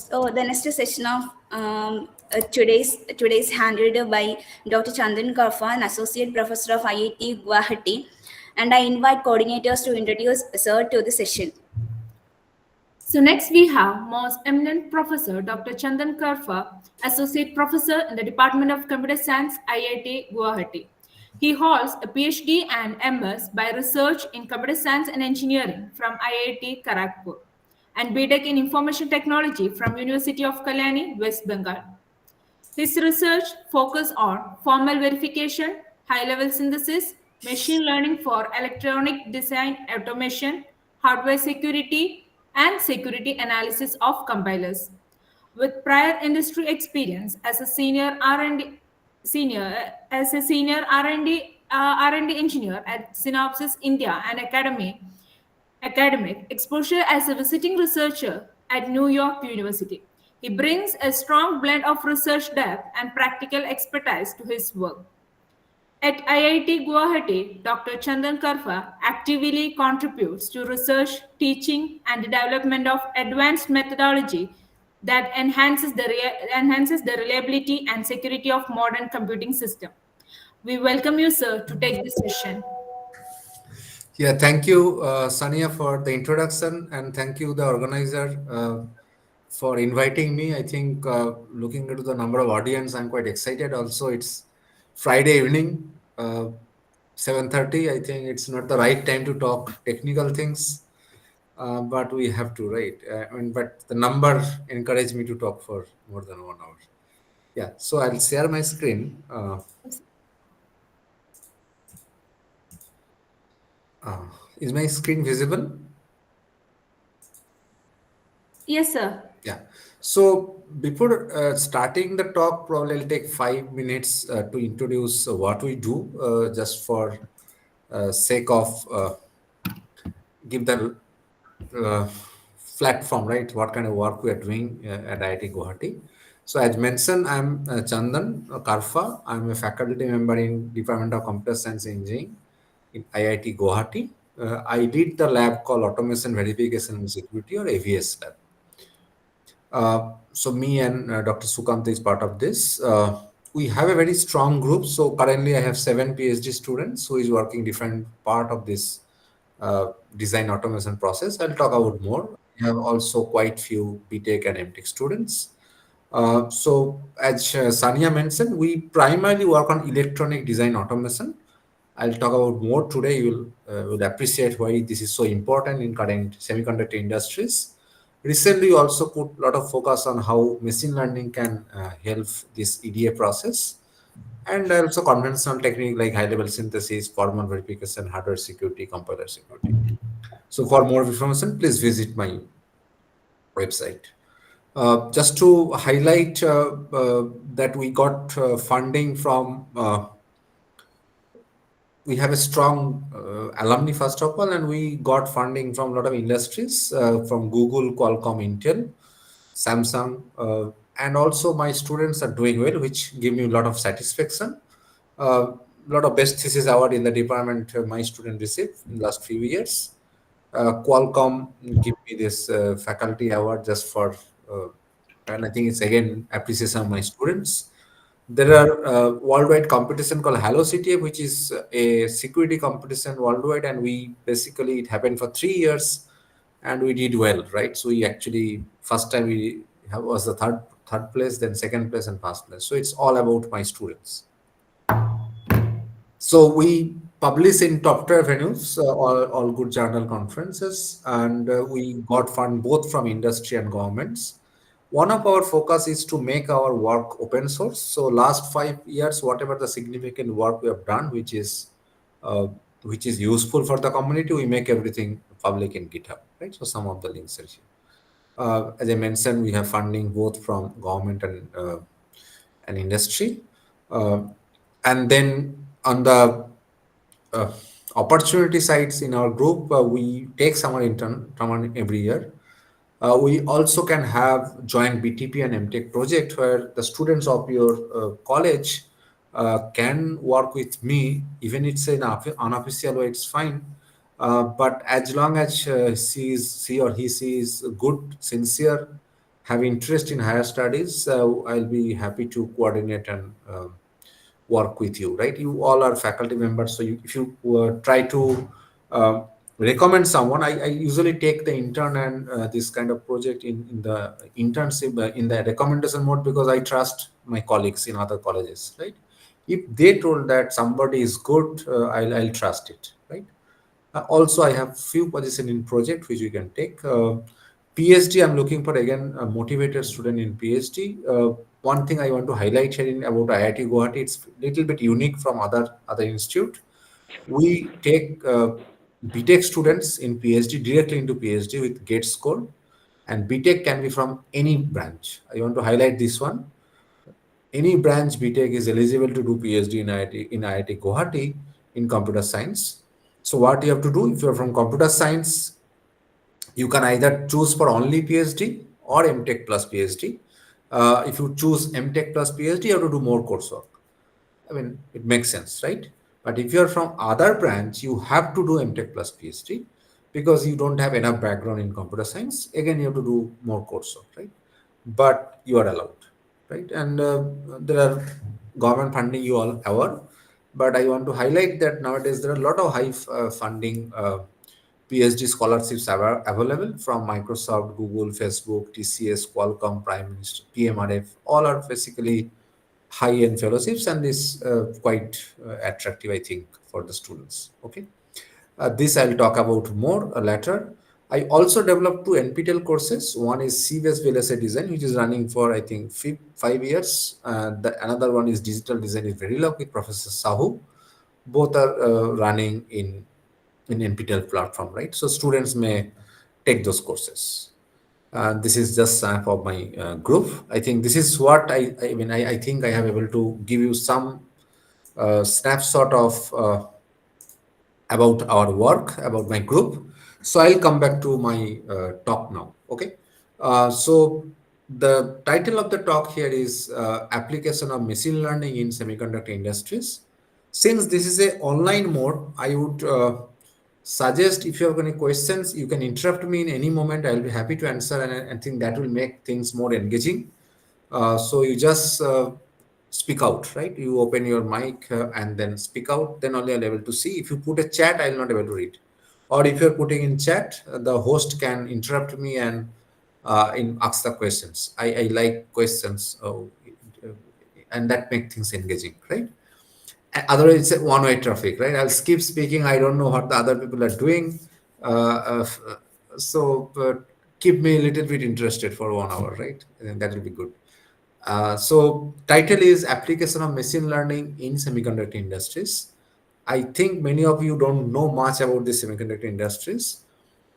So the next session of today's handled by Dr. Chandan Karfa, an associate professor of IIT Guwahati, and I invite coordinators to introduce Sir to the session. So next we have most eminent professor Dr. Chandan Karfa, associate professor in the Department of Computer Science, IIT Guwahati. He holds a PhD and MS by research in computer science and engineering from IIT Kharagpur and BTech in information technology from University of Kalyani, West Bengal. His research focuses on formal verification, high-level synthesis, machine learning for electronic design automation, hardware security, and security analysis of compilers. With prior industry experience as a senior R&D engineer at Synopsys India and academic exposure as a visiting researcher at New York University. He brings a strong blend of research depth and practical expertise to his work. At IIT Guwahati, Dr. Chandan Karfa actively contributes to research, teaching, and the development of advanced methodology that enhances the reliability and security of modern computing system. We welcome you, sir, to take this session. Yeah, thank you, Sania, for the introduction, and thank you, the organizer, for inviting me. I think looking into the number of audience, I'm quite excited. Also, it's Friday evening, 7:30. I think it's not the right time to talk technical things, but we have to, right? But the number encouraged me to talk for more than 1 hour. Yeah, so I'll share my screen. Is my screen visible? Yes, sir. Yeah. So before starting the talk, probably I'll take 5 minutes to introduce what we do, just for sake of give the uh, platform, right? What kind of work we are doing at IIT Guwahati. So as mentioned, I'm Chandan Karfa. I'm a faculty member in Department of Computer Science and Engineering in IIT Guwahati. I lead the lab called Automation Verification and Security, or AVS lab. So me and Dr. Sukant is part of this. We have a very strong group. So currently I have 7 PhD students who is working different part of this design automation process. I'll talk about more. We have also quite few BTech and MTech students. So as Sania mentioned, we primarily work on electronic design automation. I'll talk about more today. You will appreciate why this is so important in current semiconductor industries. Recently, we also put a lot of focus on how machine learning can help this EDA process, and also conventional technique like high-level synthesis, formal verification, hardware security, compiler security. So for more information, please visit my website. Just to highlight that we got funding from we have a strong alumni, first of all, and we got funding from a lot of industries, from Google, Qualcomm, Intel, Samsung, and also my students are doing well, which give me a lot of satisfaction. A lot of best thesis award in the department my student received in the last few years. Qualcomm give me this faculty award just for, and I think it's again appreciation of my students. There are worldwide competition called Hello CTF, which is a security competition worldwide, and we basically it happened for 3 years, and we did well, right? So we actually first time was the third place, then second place, and first place. So it's all about my students. So we publish in top tier venues, all good journal conferences, and we got fund both from industry and governments. One of our focus is to make our work open source. So last 5 years, whatever the significant work we have done, uh, which is useful for the community, we make everything public in GitHub, right? So some of the links are here. As I mentioned, we have funding both from government and industry, uh, and then on the uh, opportunity sides in our group, we take someone intern someone every year. We also can have joint BTP and MTech project where the students of your college can work with me, even it's an unofficial way, it's fine. But as long as she or he is good, sincere, have interest in higher studies, I'll be happy to coordinate and work with you, right? You all are faculty members, so if you try to uh, recommend someone, I usually take the intern and this kind of project in the internship in the recommendation mode, because I trust my colleagues in other colleges, right? If they told that somebody is good, I'll trust it, right? Also, I have few position in project which you can take. PhD, I'm looking for again a motivated student in PhD. One thing I want to highlight here about IIT Guwahati, it's little bit unique from other institute. We take BTech students in PhD directly into PhD with GATE score, and BTech can be from any branch. I want to highlight this one. Any branch BTech is eligible to do PhD in IIT Guwahati in computer science. So what you have to do, if you're from computer science, you can either choose for only PhD or MTech plus PhD. If you choose MTech plus PhD, you have to do more coursework. I mean, it makes sense, right? But if you're from other branch, you have to do MTech plus PhD because you don't have enough background in computer science. Again, you have to do more coursework, right? But you are allowed, right? And there are government funding, you all aware. But I want to highlight that nowadays there are a lot of high funding PhD scholarships available from Microsoft, Google, Facebook, TCS, Qualcomm, Prime Minister, PMRF. All are basically high-end fellowships, and this quite attractive, I think, for the students. Okay, this I'll talk about more later. I also developed two NPTEL courses. One is C-based VLSI design, which is running for I think 5 years. Another one is digital design is very low with Professor Sahu. Both are running in NPTEL platform, right? So students may take those courses. This is just for my group. I think this is what I think I have able to give you some snapshot of about our work, about my group. So I'll come back to my talk now. Okay. So the title of the talk here is Application of Machine Learning in Semiconductor Industries. Since this is a online mode, I would suggest if you have any questions, you can interrupt me in any moment. I'll be happy to answer, and I think that will make things more engaging. So you just speak out, right? You open your mic and then speak out. Then only I'll able to see. If you put a chat, I'll not able to read. Or if you're putting in chat, the host can interrupt me and ask the questions. I like questions, and that make things engaging, right? Otherwise, it's a one-way traffic, right? I'll skip speaking. I don't know what the other people are doing. So keep me a little bit interested for 1 hour, right? And that will be good. So title is Application of Machine Learning in Semiconductor Industries. I think many of you don't know much about the semiconductor industries.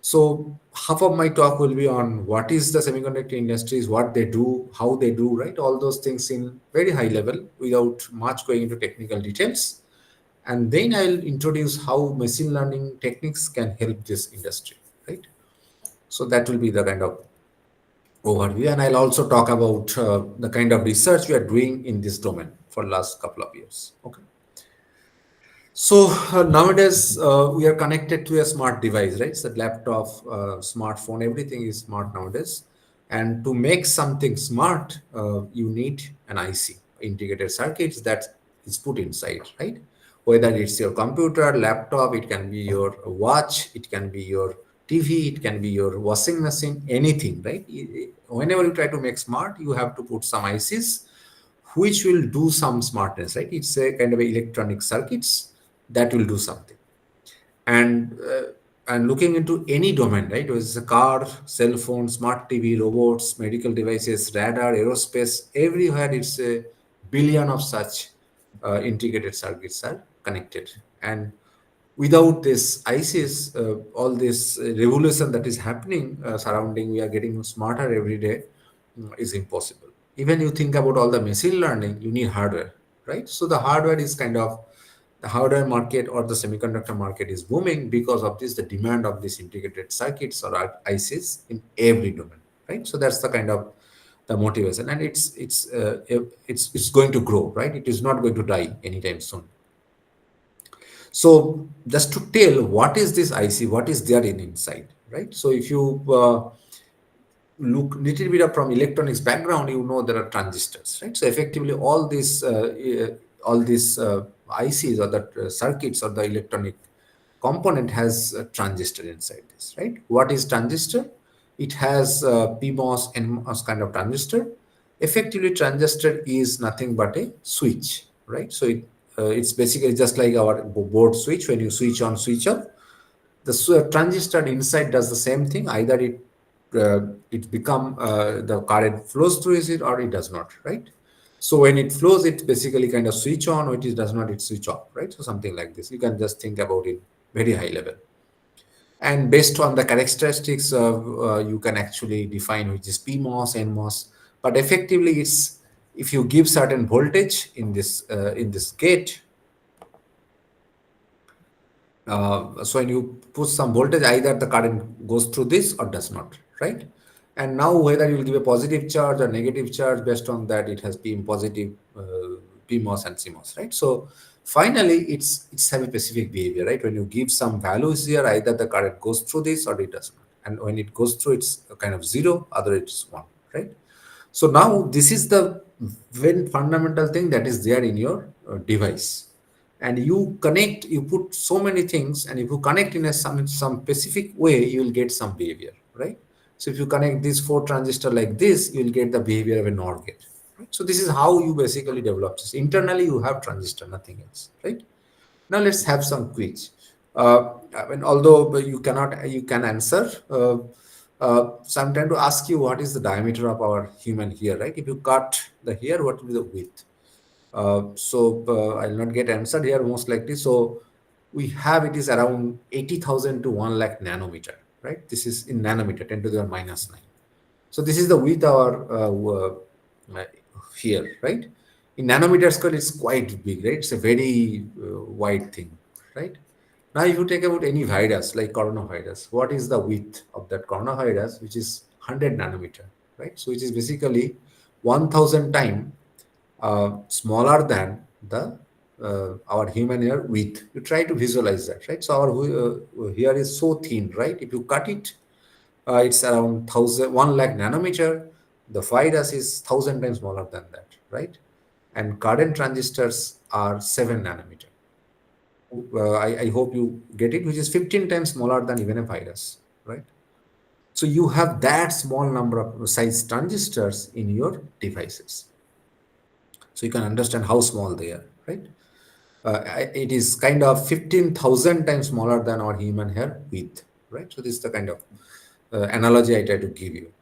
So half of my talk will be on what is the semiconductor industries, what they do, how they do, right? All those things in very high level without much going into technical details. And then I'll introduce how machine learning techniques can help this industry, right? So that will be the kind of overview, and I'll also talk about the kind of research we are doing in this domain for last couple of years. Okay. So nowadays we are connected to a smart device, right? So laptop, smartphone, everything is smart nowadays. And to make something smart, you need an IC, integrated circuits, that is put inside, right? Whether it's your computer, laptop, it can be your watch, it can be your TV, it can be your washing machine, anything, right? Whenever you try to make smart, you have to put some ICs which will do some smartness, right? It's a kind of electronic circuits that will do something. And looking into any domain, right? It was a car, cell phone, smart TV, robots, medical devices, radar, aerospace, everywhere it's a billion of such integrated circuits are connected. And without this ICs, all this revolution that is happening surrounding, we are getting smarter every day, is impossible. Even you think about all the machine learning, you need hardware, right? So the hardware is kind of the hardware market or the semiconductor market is booming because of this, the demand of these integrated circuits or ICs in every domain, right? So that's the kind of the motivation, and it's going to grow, right? It is not going to die anytime soon. So just to tell what is this IC, what is there inside, right? So if you look little bit up from electronics background, you know there are transistors, right? So effectively all these ICs or the circuits or the electronic component has a transistor inside this, right? What is transistor? It has PMOS, NMOS kind of transistor. Effectively, transistor is nothing but a switch, right? So it's basically just like our board switch. When you switch on, switch off, the transistor inside does the same thing. Either it become the current flows through it or it does not, right? So when it flows, it basically kind of switch on, or it does not, it switch off, right? So something like this. You can just think about it very high level. And based on the characteristics you can actually define which is PMOS, NMOS. But effectively, it's if you give certain voltage in this gate. So when you put some voltage, either the current goes through this or does not, right? And now whether you will give a positive charge or negative charge, based on that it has been positive PMOS and CMOS, right? So finally it's have a specific behavior, right? When you give some values here, either the current goes through this or it does not. And when it goes through, it's a kind of 0, other it's 1, right? So now this is the very fundamental thing that is there in your device. And you connect, you put so many things, and if you connect in some specific way, you will get some behavior, right? So if you connect these 4 transistor like this, you will get the behavior of a NOR gate, right? So this is how you basically develop this. Internally you have transistor, nothing else, right? Now let's have some quiz. I mean, although you can answer, so I'm trying to ask you, what is the diameter of our human hair, right? If you cut the hair, what will be the width? I'll not get answered here most likely. So we have, it is around 80,000 to 1 lakh nanometer, right? This is in nanometer, 10 to the minus 9. So this is the width our here, right? In nanometer scale, it's quite big, right? It's a very wide thing, right? Now, if you take about any virus like coronavirus, what is the width of that coronavirus, which is 100 nanometer, right? So it is basically 1,000 times smaller than the our human hair width. You try to visualize that, right? So our hair is so thin, right? If you cut it, it's around 1 lakh nanometer. The virus is 1,000 times smaller than that, right? And current transistors are 7 nanometer. I hope you get it, which is 15 times smaller than even a virus, right? So you have that small number of size transistors in your devices. So you can understand how small they are, right? It is kind of 15,000 times smaller than our human hair width, right? So this is the kind of analogy I try to give you.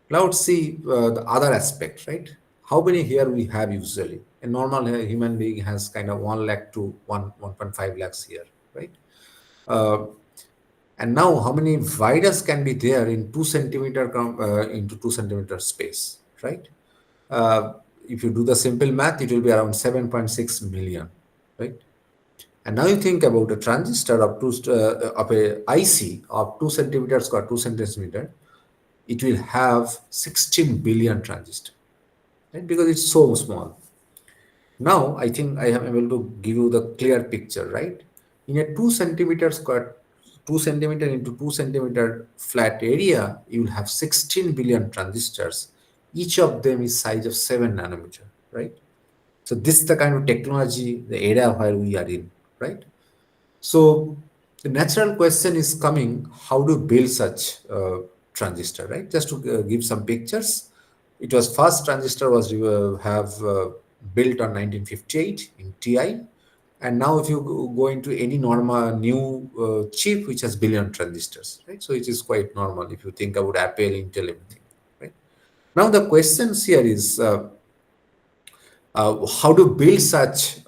Now let's see the other aspect, right? How many hair we have usually? A normal human being has kind of 1 lakh to 1.5 lakhs hair, right? And now how many virus can be there in 2 centimeter into 2 centimeter space, right? If you do the simple math, it will be around 7.6 million, right? And now you think about a transistor of a IC of 2 centimeters or 2 centimeter, it will have 16 billion transistors, right? Because it's so small. Now I think I am able to give you the clear picture, right? In a 2 centimeter square, 2 centimeter into 2 centimeter flat area, you will have 16 billion transistors. Each of them is size of 7 nanometer, right? So this is the kind of technology, the area where we are in, right? So the natural question is coming: how to build such transistor, right? Just to give some pictures, it was first transistor was built on 1958 in TI, and now if you go into any normal new chip which has billion transistors, right? So it is quite normal if you think about Apple, Intel, everything, right? Now the questions here is how to build such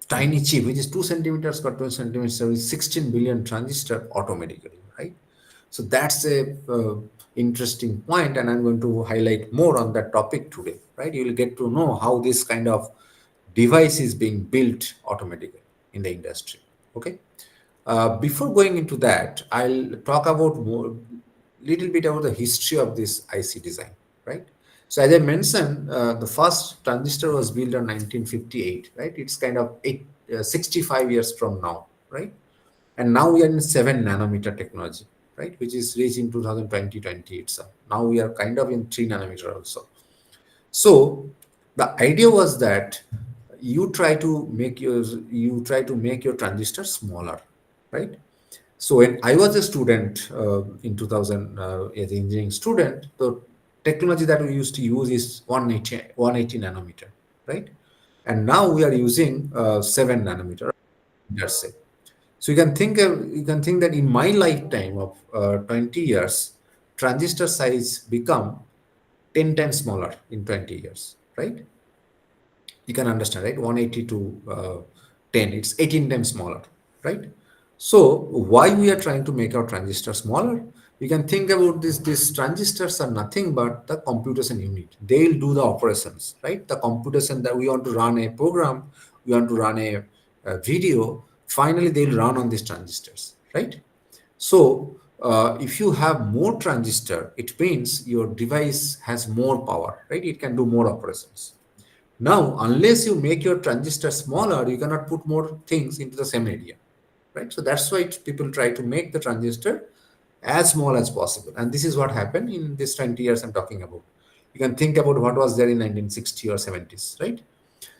tiny chip, which is 2 centimeters or 2 centimeters with 16 billion transistor automatically, right? So that's a interesting point, and I'm going to highlight more on that topic today, right? You will get to know how this kind of device is being built automatically in the industry, okay? Before going into that, I'll talk about more little bit about the history of this IC design, right? So as I mentioned, the first transistor was built in 1958, right? It's kind of 65 years from now, right? And now we are in 7 nanometer technology, right? Which is reached in 2020 itself. Now we are kind of in 3 nanometer also. So the idea was that you try to make your transistor smaller, right? So when I was a student in 2000, as an engineering student, the technology that we used to use is 180 nanometer, right? And now we are using 7 nanometer, let's say. So you can think that in my lifetime of 20 years, transistor size become 10 times smaller in 20 years, right? You can understand, right? 180 to 10, it's 18 times smaller, right? So why we are trying to make our transistor smaller? You can think about this. These transistors are nothing but the computation unit. They'll do the operations, right? The computation that we want to run a program, we want to run a video. Finally, they'll run on these transistors, right? So if you have more transistor, it means your device has more power, right? It can do more operations. Now, unless you make your transistor smaller, you cannot put more things into the same area, right? So that's why people try to make the transistor as small as possible. And this is what happened in this 20 years I'm talking about. You can think about what was there in 1960 or 70s, right?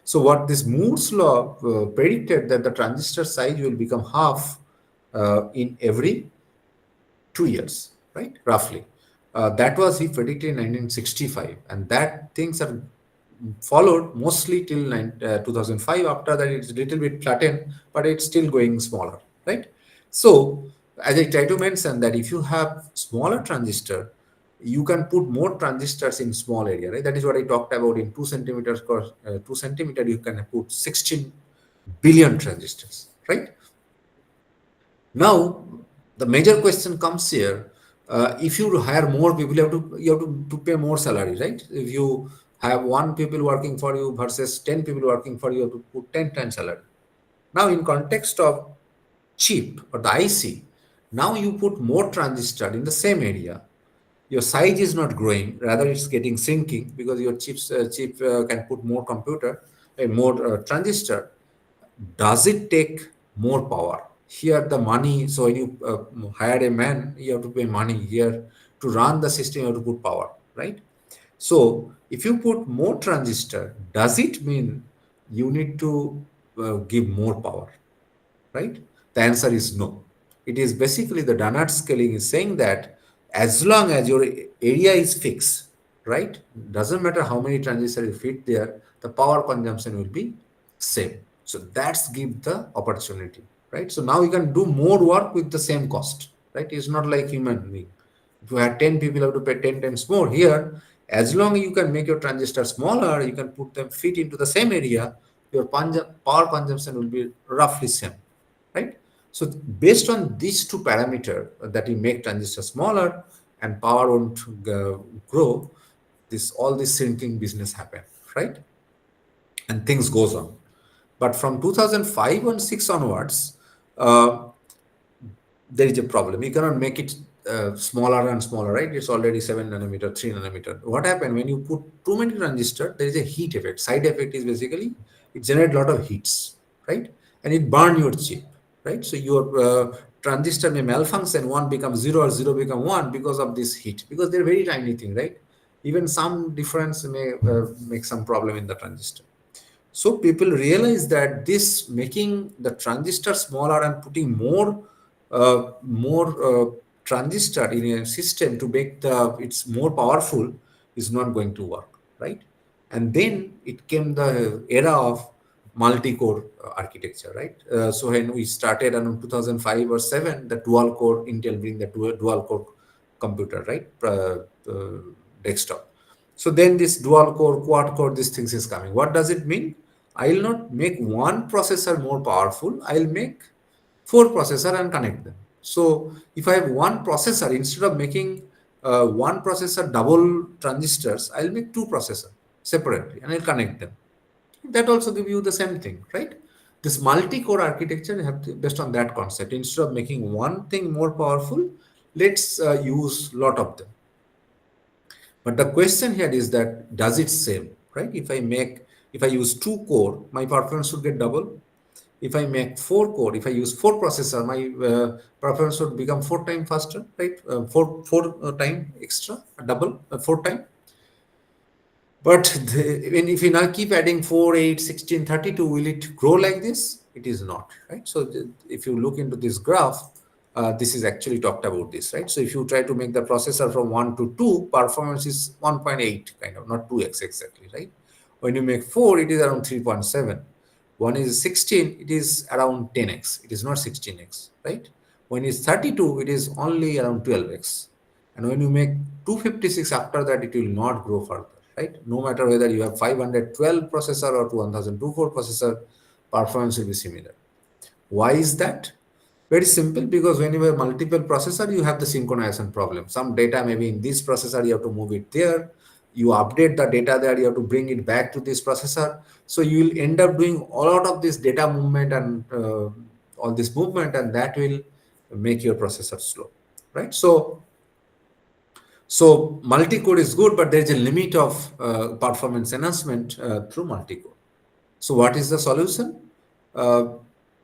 So what this Moore's law predicted that the transistor size will become half in every 2 years, right? Roughly. That was he predicted in 1965, and that things are followed mostly till 2005. After that, it's a little bit flattened, but it's still going smaller, right? So, as I try to mention that if you have smaller transistor, you can put more transistors in small area, right? That is what I talked about in 2 centimeters. 2 centimeter, you can put 16 billion transistors, right? Now, the major question comes here. If you hire more people, you have to pay more salary, right? If you have 1 people working for you versus 10 people working for you, you have to put 10 times salary. Now, in context of chip or the IC, now you put more transistor in the same area. Your size is not growing, rather it's getting shrinking because your chip can put more computer and more transistor. Does it take more power? Here the money, so when you hire a man, you have to pay money. Here to run the system, you have to put power, right? So if you put more transistor, does it mean you need to give more power, right? The answer is no. It is basically the Dannard scaling is saying that as long as your area is fixed, right? Doesn't matter how many transistors you fit there, the power consumption will be same. So that's give the opportunity, right? So now you can do more work with the same cost, right? It's not like human being. If you have 10 people, you have to pay 10 times more. Here, as long as you can make your transistor smaller, you can put them fit into the same area, your power consumption will be roughly same, right? So based on these two parameters that you make transistor smaller and power won't grow, this all this shrinking business happen, right? And things goes on. But from 2005 and 6 onwards, uh, there is a problem. You cannot make it smaller and smaller, right? It's already 7 nanometer, 3 nanometer. What happened when you put too many transistors? There is a heat effect. Side effect is basically it generates a lot of heats, right? And it burn your chip, right? So your transistor may malfunction. One becomes zero or zero become one because of this heat. Because they're very tiny thing, right? Even some difference may make some problem in the transistor. So people realize that this making the transistor smaller and putting more transistor in a system to make the it's more powerful is not going to work, right? And then it came the era of multi-core architecture, right? So when we started in 2005 or 7, the dual core Intel bring the dual core computer, right? Desktop. So then this dual core, quad core, these things is coming. What does it mean? I'll not make one processor more powerful. I'll make 4 processor and connect them. So if I have one processor, instead of making one processor double transistors, I'll make 2 processor separately and I'll connect them. That also give you the same thing, right? This multi-core architecture you have to, based on that concept. Instead of making one thing more powerful, let's use lot of them. But the question here is that does it same, right? If I use 2 core, my performance should get double. If I make 4 core, if I use 4 processor, my performance would become 4 times faster, right? Four time extra, double, 4 time. But if you now keep adding 4, 8, 16, 32, will it grow like this? It is not, right? So if you look into this graph, this is actually talked about this, right? So if you try to make the processor from 1 to 2, performance is 1.8, kind of, not 2x exactly, right? When you make 4, it is around 3.7. One is 16, it is around 10x. It is not 16x, right? When it's 32, it is only around 12x. And when you make 256, after that, it will not grow further, right? No matter whether you have 512 processor or 1024 processor, performance will be similar. Why is that? Very simple, because when you have multiple processor, you have the synchronization problem. Some data maybe in this processor, you have to move it there. You update the data there, you have to bring it back to this processor. So you will end up doing a lot of this data movement and all this movement, and that will make your processor slow, right? So multi-core is good, but there is a limit of performance enhancement through multi-core. So what is the solution? Uh,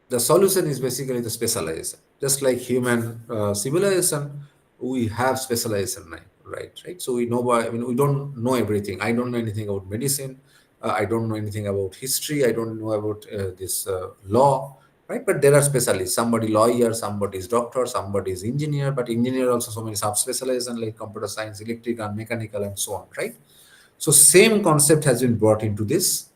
the solution is basically the specialization. Just like human civilization, we have specialization now, right? So we know, I mean, we don't know everything. I don't know anything about medicine. I don't know anything about history. I don't know about this law, right? But there are specialists. Somebody lawyer, somebody is doctor, somebody is engineer. But engineer also so many sub-specialization like computer science, electrical, mechanical, and so on, right? So same concept has been brought into this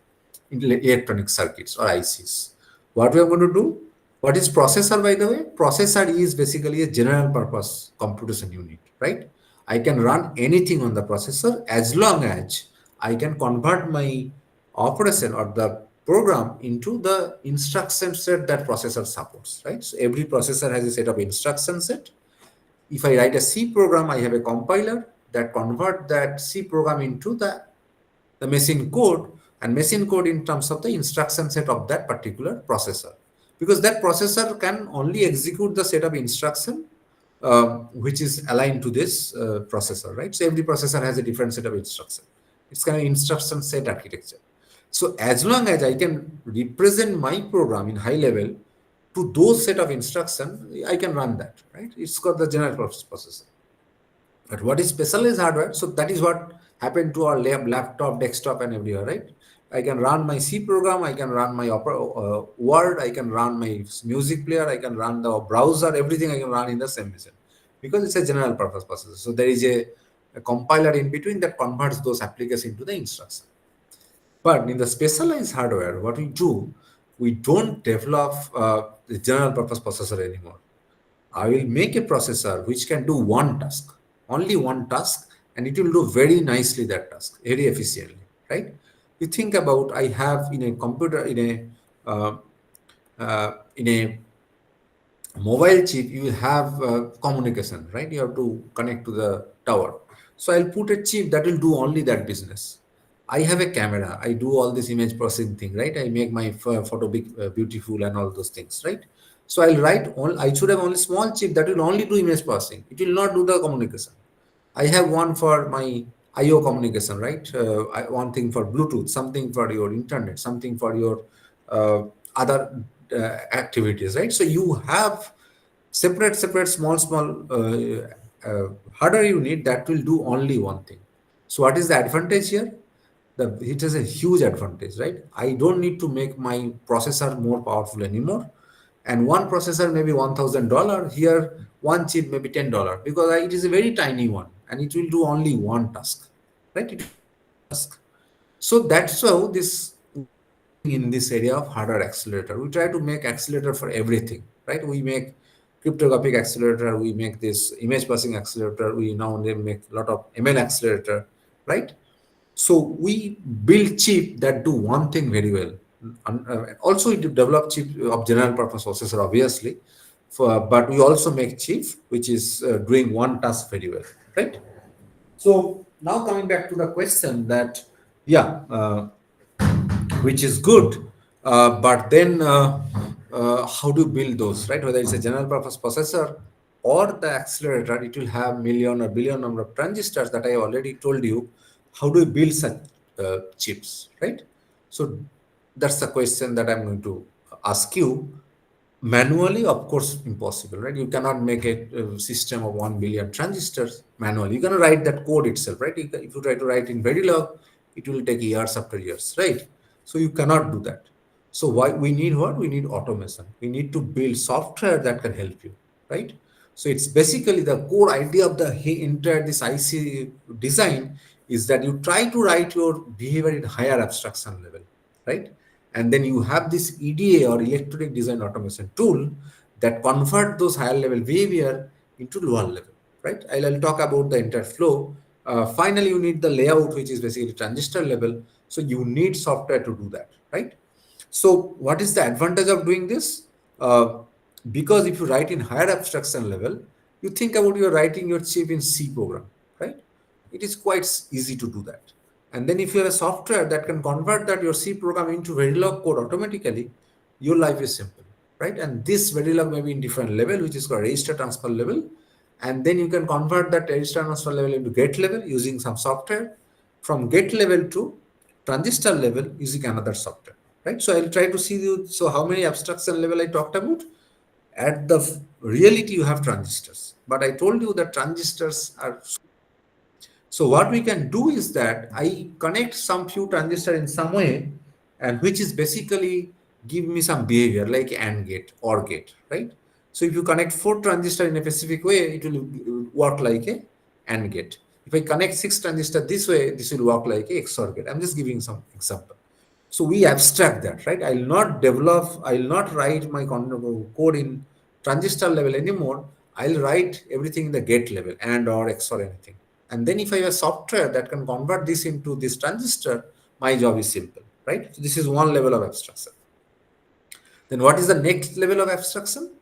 electronic circuits or ICs. What we are going to do? What is processor, by the way? Processor is basically a general purpose computation unit, right? I can run anything on the processor as long as I can convert my operation or the program into the instruction set that processor supports, right? So every processor has a set of instruction set. If I write a C program, I have a compiler that convert that C program into the machine code, and machine code in terms of the instruction set of that particular processor, because that processor can only execute the set of instruction which is aligned to this processor, right? So every processor has a different set of instruction. It's kind of instruction set architecture. So as long as I can represent my program in high level to those set of instruction, I can run that, right? It's called the general purpose processor. But what is specialized hardware? So that is what happened to our laptop, desktop, and everywhere, right? I can run my C program, I can run my Word, I can run my music player, I can run the browser, everything I can run in the same machine, because it's a general purpose processor. So there is a compiler in between that converts those applications into the instruction. But in the specialized hardware, what we do, we don't develop the general purpose processor anymore. I will make a processor which can do one task, only one task, and it will do very nicely that task, very efficiently, right? You think about, I have in a computer, in a mobile chip, you have communication, right? You have to connect to the tower. So I'll put a chip that will do only that business. I have a camera. I do all this image processing thing, right? I make my photo big, beautiful, and all those things, right? So I'll write all. I should have only small chip that will only do image processing. It will not do the communication. I have one for my IO communication, right? One thing for Bluetooth, something for your internet, something for your other activities, right? So you have separate, small hardware unit that will do only one thing. So what is the advantage here? It has a huge advantage, right? I don't need to make my processor more powerful anymore. And one processor may be $1,000. Here, one chip may be $10, because it is a very tiny one and it will do only one task, right? It will do one task. So that's how this in this area of hardware accelerator. We try to make accelerator for everything, right? We make cryptographic accelerator, we make this image processing accelerator, we now make a lot of ML accelerator, right? So we build chip that do one thing very well. Also, we develop chip of general purpose processor, obviously, but we also make chip which is doing one task very well, right? So now coming back to the question that, yeah, which is good, but then how do you build those, right? Whether it's a general purpose processor or the accelerator, it will have million or billion number of transistors that I already told you. How do you build such chips, right? So that's the question that I'm going to ask you manually, of course, impossible, right? You cannot make a system of 1 billion transistors manually. You're going to write that code itself, right? If you try to write in Verilog, it will take years after years, right? So you cannot do that. So why we need what? We need automation. We need to build software that can help you, right? So it's basically the core idea of the entire this IC design is that you try to write your behavior in higher abstraction level, right? And then you have this EDA or electronic design automation tool that convert those higher level behavior into lower level, right? I'll talk about the entire flow. Finally, you need the layout, which is basically transistor level. So you need software to do that, right? So what is the advantage of doing this? Because if you write in higher abstraction level, you think about you're writing your chip in C program, right? It is quite easy to do that. And then if you have a software that can convert that your C program into Verilog code automatically, your life is simple, right? And this Verilog may be in different level, which is called register transfer level. And then you can convert that register transfer level into gate level using some software. From gate level to transistor level using another software, right? So I'll try to see you. So how many abstraction level I talked about? At the reality, you have transistors, but I told you that transistors are. So what we can do is that I connect some few transistor in some way, and which is basically give me some behavior like AND gate or gate, right? So if you connect 4 transistor in a specific way, it will work like a AND gate. If I connect 6 transistor this way, this will work like a XOR gate. I'm just giving some example. So we abstract that, right? I'll not write my code in transistor level anymore. I'll write everything in the gate level and or XOR anything. And then if I have a software that can convert this into this transistor, my job is simple, right? So this is one level of abstraction. Then what is the next level of abstraction?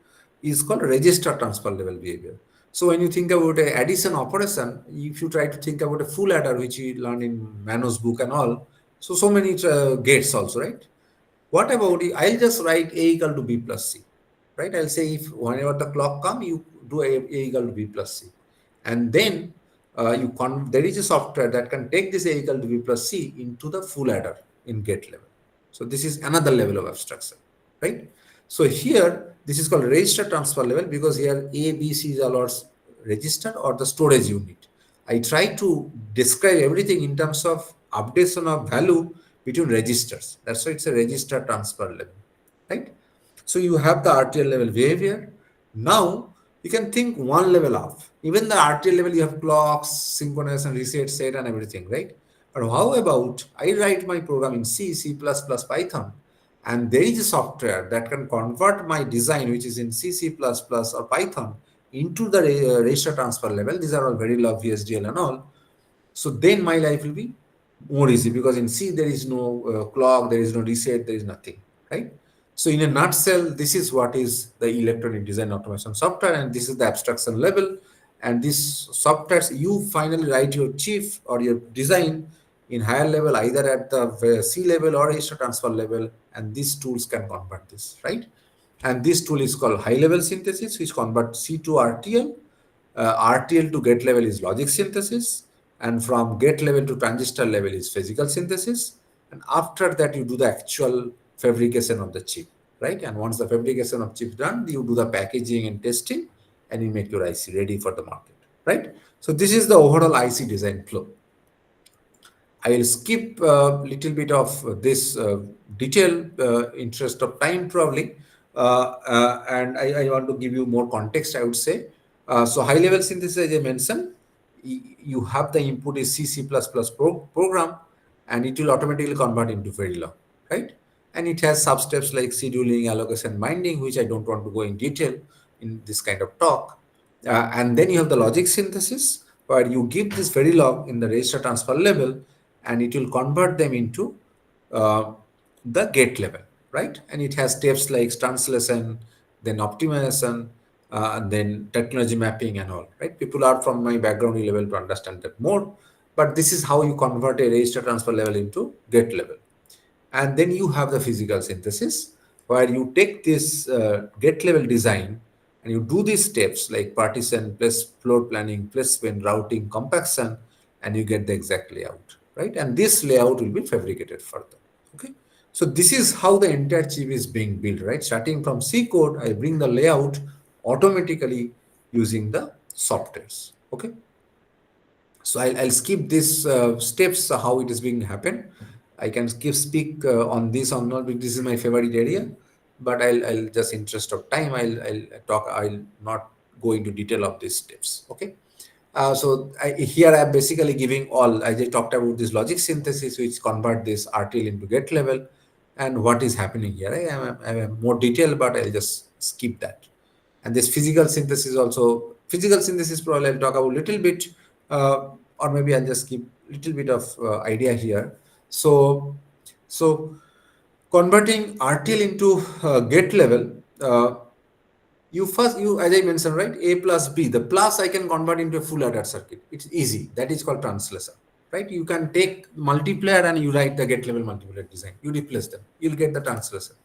Is called register transfer level behavior. So when you think about a addition operation, if you try to think about a full adder, which you learn in Mano's book and all, so many gates also, right? What about it? I'll just write A equal to B plus C, right? I'll say if whenever the clock come, you do A equal to B plus C. And then there is a software that can take this A equal to B plus C into the full adder in gate level. So this is another level of abstraction, right? So here, this is called register transfer level because here A, B, C is all registered or the storage unit. I try to describe everything in terms of updation of value between registers. That's why it's a register transfer level, right? So you have the RTL level behavior. Now you can think one level up. Even the RTL level, you have clocks, synchronous and reset, set and everything, right? But how about I write my program in C, C++, Python, and there is a software that can convert my design, which is in C, C++ or Python, into the register transfer level. These are all Verilog, VSDL and all. So then my life will be more easy because in C there is no clock, there is no reset, there is nothing, right? So in a nutshell, this is what is the electronic design automation software, and this is the abstraction level. And this software, you finally write your chip or your design in higher level, either at the C level or register transfer level, and these tools can convert this, right? And this tool is called high level synthesis, which converts C to RTL. RTL to gate level is logic synthesis, and from gate level to transistor level is physical synthesis. And after that, you do the actual fabrication of the chip, right? And once the fabrication of chip done, you do the packaging and testing, and you make your IC ready for the market, right? So this is the overall IC design flow. I will skip a little bit of this detail interest of time probably, and I want to give you more context, I would say. So high level synthesis, as I mentioned, you have the input is C++ program, and it will automatically convert into Verilog, right? And it has substeps like scheduling, allocation, binding, which I don't want to go in detail in this kind of talk. And then you have the logic synthesis, where you give this Verilog in the register transfer level, and it will convert them into the gate level, right? And it has steps like translation, then optimization, and then technology mapping and all, right? People are from my background level to understand that more, but this is how you convert a register transfer level into gate level. And then you have the physical synthesis, where you take this gate level design and you do these steps like partition, plus floor planning, placement, routing, compaction, and you get the exact layout, right? And this layout will be fabricated further, okay? So this is how the entire chip is being built, right? Starting from C code, I bring the layout automatically using the softwares. Okay. So I'll skip these steps, how it is being happen. I can speak on this or not, because this is my favorite area. But I'll just interest of time, I'll talk. I'll not go into detail of these steps. Okay. Here I'm basically giving all. I just talked about this logic synthesis, which convert this RTL into gate level, and what is happening here. I'm more detail, but I'll just skip that. And this physical synthesis also. Physical synthesis probably I'll talk about little bit, or maybe I'll just give little bit of idea here. So converting RTL into gate level. You as I mentioned, right, a plus b, the plus I can convert into a full adder circuit. It's easy. That is called translator, right? You can take multiplier and you write the gate level multiplier design, you replace them, you'll get the translator.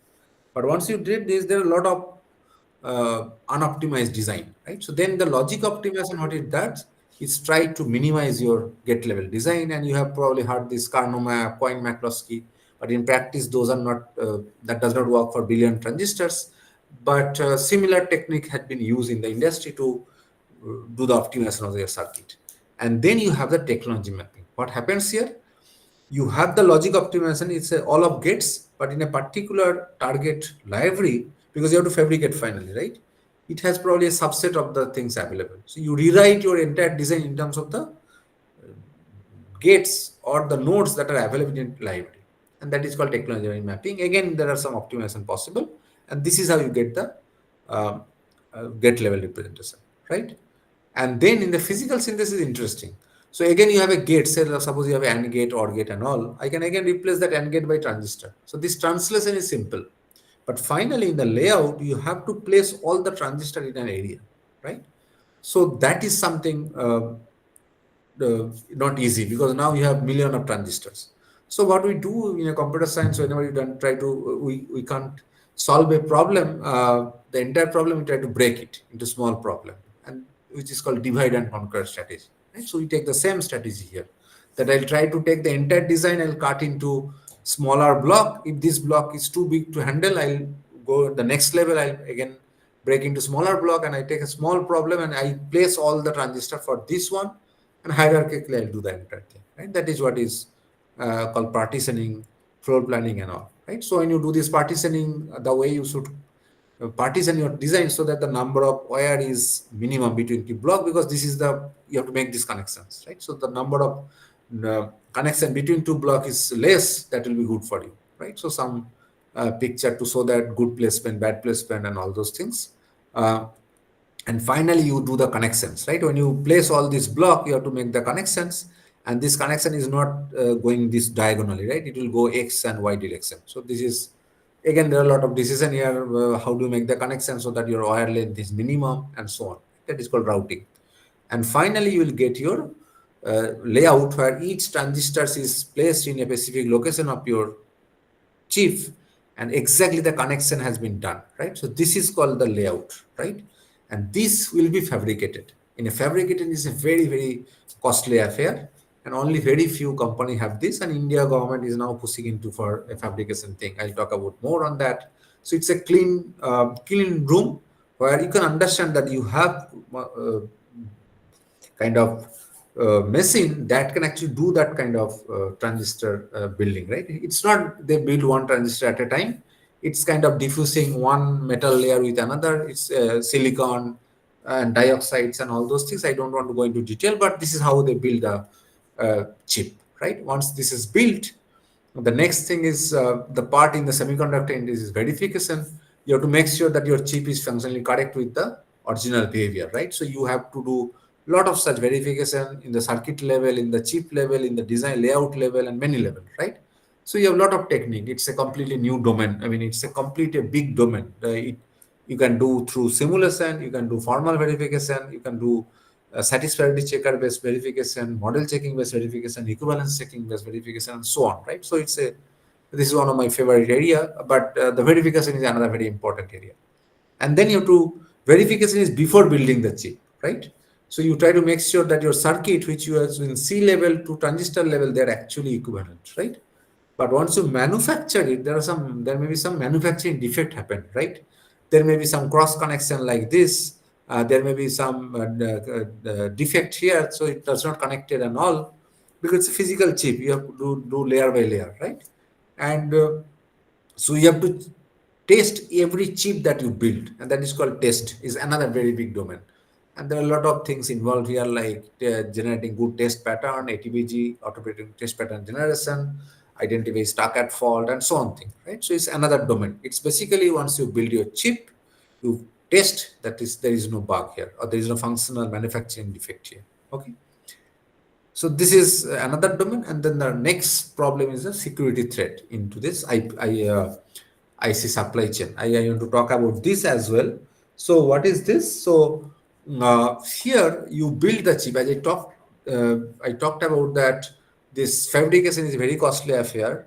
But once you did this, there are a lot of unoptimized design, right? So then the logic optimization, what it does is try to minimize your gate level design. And you have probably heard this Karnoma, Coin-McCloskey, but in practice those are not that does not work for billion transistors. But similar technique had been used in the industry to do the optimization of their circuit. And then you have the technology mapping. What happens here? You have the logic optimization, it's all of gates, but in a particular target library, because you have to fabricate finally, right? It has probably a subset of the things available. So you rewrite your entire design in terms of the gates or the nodes that are available in library. And that is called technology mapping. Again, there are some optimization possible. And this is how you get the gate level representation, right? And then in the physical synthesis, interesting. So again, you have a gate, say suppose you have an AND gate, OR gate and all. I can again replace that AND gate by transistor. So this translation is simple. But finally, in the layout, you have to place all the transistor in an area, right? So that is something not easy, because now you have million of transistors. So what we do in a computer science, whenever you don't try to, we can't solve a problem, the entire problem, we try to break it into small problem, and which is called divide and conquer strategy. Right? So we take the same strategy here, that I'll try to take the entire design, I'll cut into smaller block. If this block is too big to handle, I'll go the next level, I'll again break into smaller block, and I take a small problem and I place all the transistor for this one, and hierarchically I'll do the entire thing. Right? That is what is called partitioning, floor planning and all. Right? So when you do this partitioning, the way you should partition your design so that the number of wire is minimum between the block, because this is the, you have to make these connections, right? So the number of connection between two block is less, that will be good for you, right? So some picture to show that good placement, bad placement and all those things. And finally you do the connections, right? When you place all this block, you have to make the connections, and this connection is not going this diagonally, right? It will go X and Y direction. So this is, again, there are a lot of decision here. How do you make the connection so that your wire length is minimum and so on? That is called routing. And finally, you will get your layout where each transistor is placed in a specific location of your chip, and exactly the connection has been done, right? So this is called the layout, right? And this will be fabricated. In a fabricated is a very, very costly affair, and only very few companies have this, and India government is now pushing into for a fabrication thing. I'll talk about more on that. So it's a clean room where you can understand that you have kind of machine that can actually do that kind of transistor building, right? It's not they build one transistor at a time. It's kind of diffusing one metal layer with another. It's silicon and dioxides and all those things. I don't want to go into detail, but this is how they build a chip, right? Once this is built, the next thing is the part in the semiconductor industry is verification. You have to make sure that your chip is functionally correct with the original behavior, right? So you have to do a lot of such verification in the circuit level, in the chip level, in the design layout level, and many level, right? So you have a lot of technique. It's a completely new domain. I mean, it's a completely big domain. You can do through simulation, you can do formal verification, you can do satisfactory checker based verification, model checking based verification, equivalence checking based verification, and so on, right? So this is one of my favorite area, but the verification is another very important area. And then you have to, verification is before building the chip, right? So you try to make sure that your circuit, which you have in C level to transistor level, they're actually equivalent, right? But once you manufacture it, there may be some manufacturing defect happen, right? There may be some cross connection like this. There may be some defect here, so it does not connect it and all, because it's a physical chip. You have to do layer by layer, right? And so you have to test every chip that you build, and that is called test. Is another very big domain, and there are a lot of things involved here, like generating good test pattern, ATBG, automating test pattern generation, identify stuck at fault, and so on. Thing, right? So it's another domain. It's basically once you build your chip, you test that is there is no bug here, or there is no functional manufacturing defect here. Okay. So this is another domain, and then the next problem is the security threat into this IC supply chain. I want to talk about this as well. So what is this? So here you build the chip. As I talked about that. This fabrication is a very costly affair.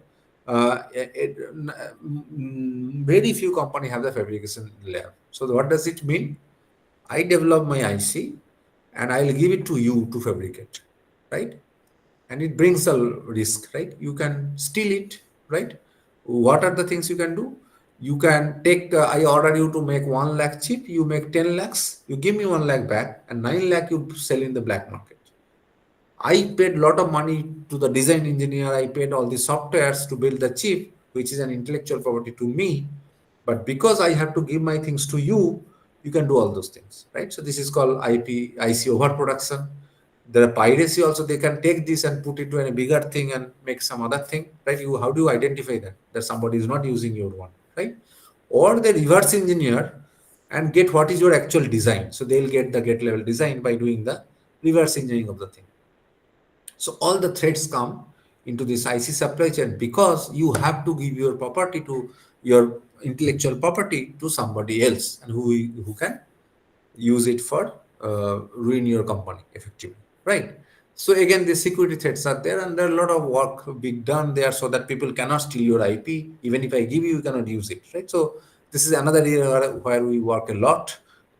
Very few companies have the fabrication lab. So what does it mean? I develop my IC and I'll give it to you to fabricate, right? And it brings a risk, right? You can steal it, right? What are the things you can do? You can take, I order you to make 1 lakh chip, you make 10 lakhs, you give me 1 lakh back, and 9 lakh you sell in the black market. I paid a lot of money to the design engineer. I paid all the softwares to build the chip, which is an intellectual property to me. But because I have to give my things to you, you can do all those things, right? So this is called IC overproduction. There are piracy also. They can take this and put it to a bigger thing and make some other thing, right? How do you identify that somebody is not using your one, right? Or they reverse engineer and get what is your actual design. So they'll get the gate level design by doing the reverse engineering of the thing. So all the threats come into this IC supply chain because you have to give your property to your intellectual property to somebody else, and who can use it for ruin your company effectively, right? So again, the security threats are there, and there are a lot of work being done there so that people cannot steal your IP. Even if I give you, you cannot use it, right? So this is another area where we work a lot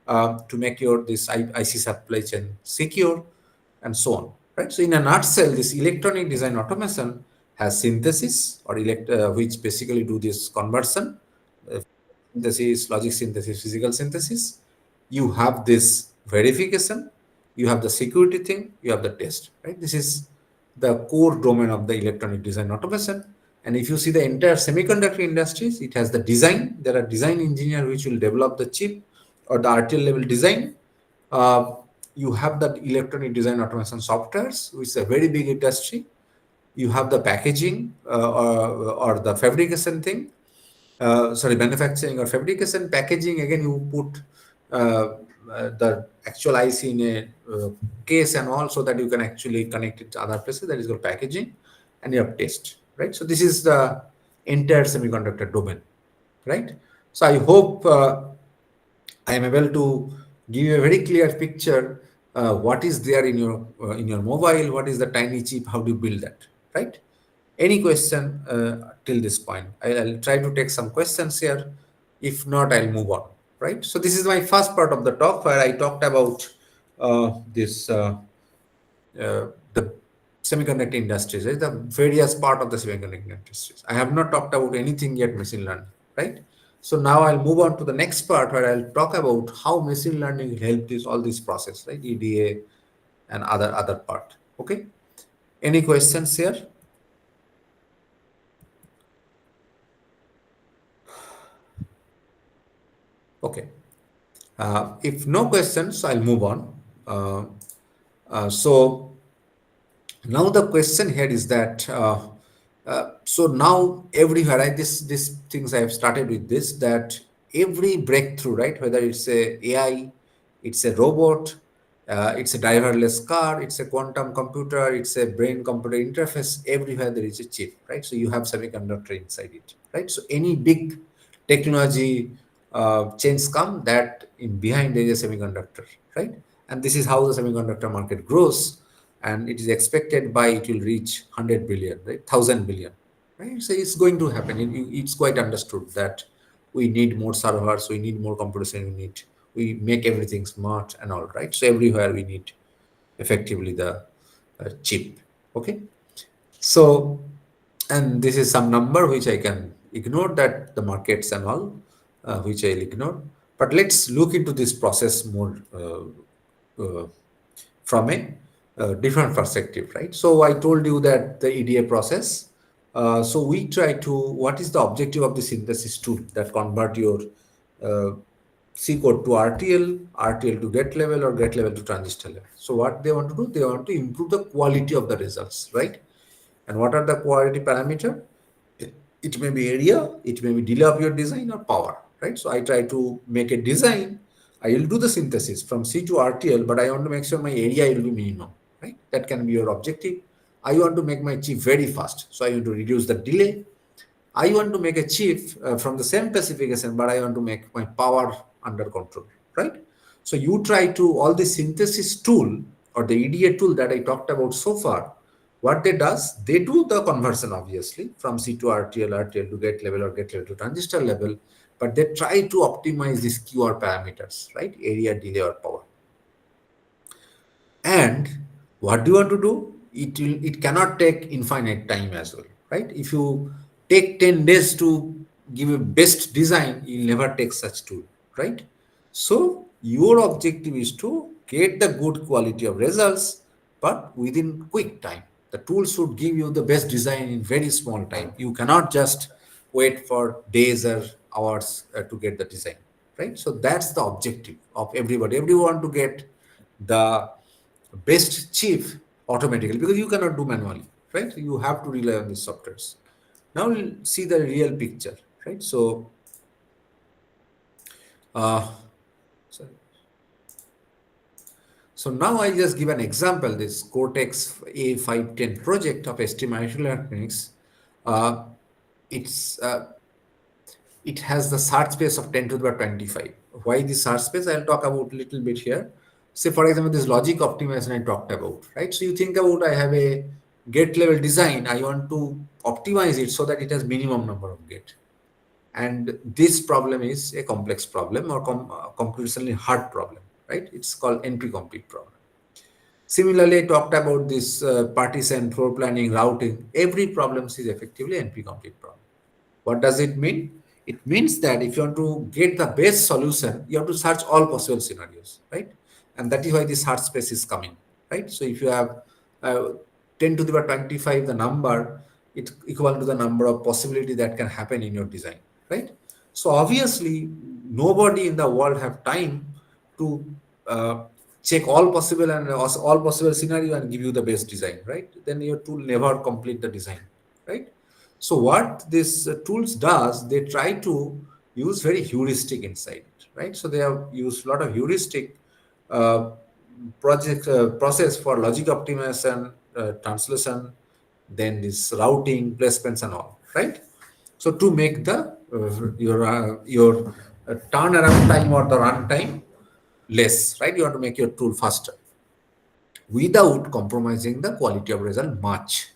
to make your this IC supply chain secure and so on, right? So in a nutshell, this electronic design automation has synthesis or which basically do this conversion, synthesis, logic synthesis, physical synthesis. You have this verification, you have the security thing, you have the test, right? This is the core domain of the electronic design automation. And if you see the entire semiconductor industries, it has the design. There are design engineers which will develop the chip or the RTL level design. You have the electronic design automation softwares, which is a very big industry. You have the packaging or the fabrication thing. Manufacturing or fabrication. Packaging, again, you put the actual IC in a case and all, so that you can actually connect it to other places. That is called packaging, and you have test, right? So this is the entire semiconductor domain, right? So I hope I am able to give you a very clear picture. What is there in your mobile? What is the tiny chip? How do you build that, right? Any question till this point? I'll try to take some questions here. If not, I'll move on, right? So this is my first part of the talk, where I talked about the semiconductor industries, right? The various part of the semiconductor industries. I have not talked about anything yet machine learning, right? So now I'll move on to the next part, where I'll talk about how machine learning will help all this process, right? EDA and other part. Okay. Any questions here? Okay. If no questions, I'll move on. So now the question here is that so now everywhere, right, this things I have started with this, that every breakthrough, right, whether it's a AI, it's a robot, it's a driverless car, it's a quantum computer, it's a brain computer interface, everywhere there is a chip, right? So you have semiconductor inside it, right? So any big technology change come, that in behind there is a semiconductor, right? And this is how the semiconductor market grows, and it is expected by it will reach 100 billion, right? 1,000 billion, right? So it's going to happen. It's quite understood that we need more servers, we need more computation, we make everything smart and all, right? So everywhere we need effectively the chip. Okay. So And this is some number which I can ignore, that the markets and all, which I'll ignore. But let's look into this process more from a different perspective, right? So I told you that the EDA process. So we try to, what is the objective of the synthesis tool that convert your uh, C code to RTL, RTL to gate level, or gate level to transistor level. So what they want to do, they want to improve the quality of the results, right? And what are the quality parameter? It may be area, it may be delay of your design, or power, right? So I try to make a design. I will do the synthesis from C to RTL, but I want to make sure my area will be minimum, right? That can be your objective. I want to make my chip very fast, so I want to reduce the delay. I want to make a chip from the same specification, but I want to make my power under control, right? So you try to, all the synthesis tool or the EDA tool that I talked about so far, what they does, they do the conversion obviously from C to RTL, RTL to gate level, or gate level to transistor level, but they try to optimize these QR parameters, right? Area, delay, or power. And what do you want to do? It cannot take infinite time as well, right? If you take 10 days to give a best design, you'll never take such tool, right? So your objective is to get the good quality of results, but within quick time. The tool should give you the best design in very small time. You cannot just wait for days or hours to get the design, right? So that's the objective of everybody. Everyone to get the best chief automatically, because you cannot do manually, right? You have to rely on these softwares. Now we'll see the real picture, right? So uh, sorry. So now I just give an example, this Cortex A510 project of ST Microelectronics. uh, it's it has the search space of 10 to the power 25. Why this search space? I'll talk about a little bit here. Say, for example, this logic optimization I talked about, right? So you think about, I have a gate level design. I want to optimize it so that it has minimum number of gate. And this problem is a complex problem, or computationally hard problem, right? It's called NP complete problem. Similarly, I talked about this partition, floor planning, routing. Every problem is effectively NP complete problem. What does it mean? It means that if you want to get the best solution, you have to search all possible scenarios, right? And that is why the search space is coming, right? So if you have uh, 10 to the power 25, the number, it's equal to the number of possibility that can happen in your design, right? So obviously, nobody in the world have time to uh, check all possible and all possible scenario and give you the best design, right? Then your tool never complete the design, right? So what this tools does, they try to use very heuristic inside it, right? So they have used a lot of heuristic uh, process for logic optimization, translation, then this routing, placements, and all, right? So to make the your turnaround time or the run time less, right? You want to make your tool faster without compromising the quality of result much.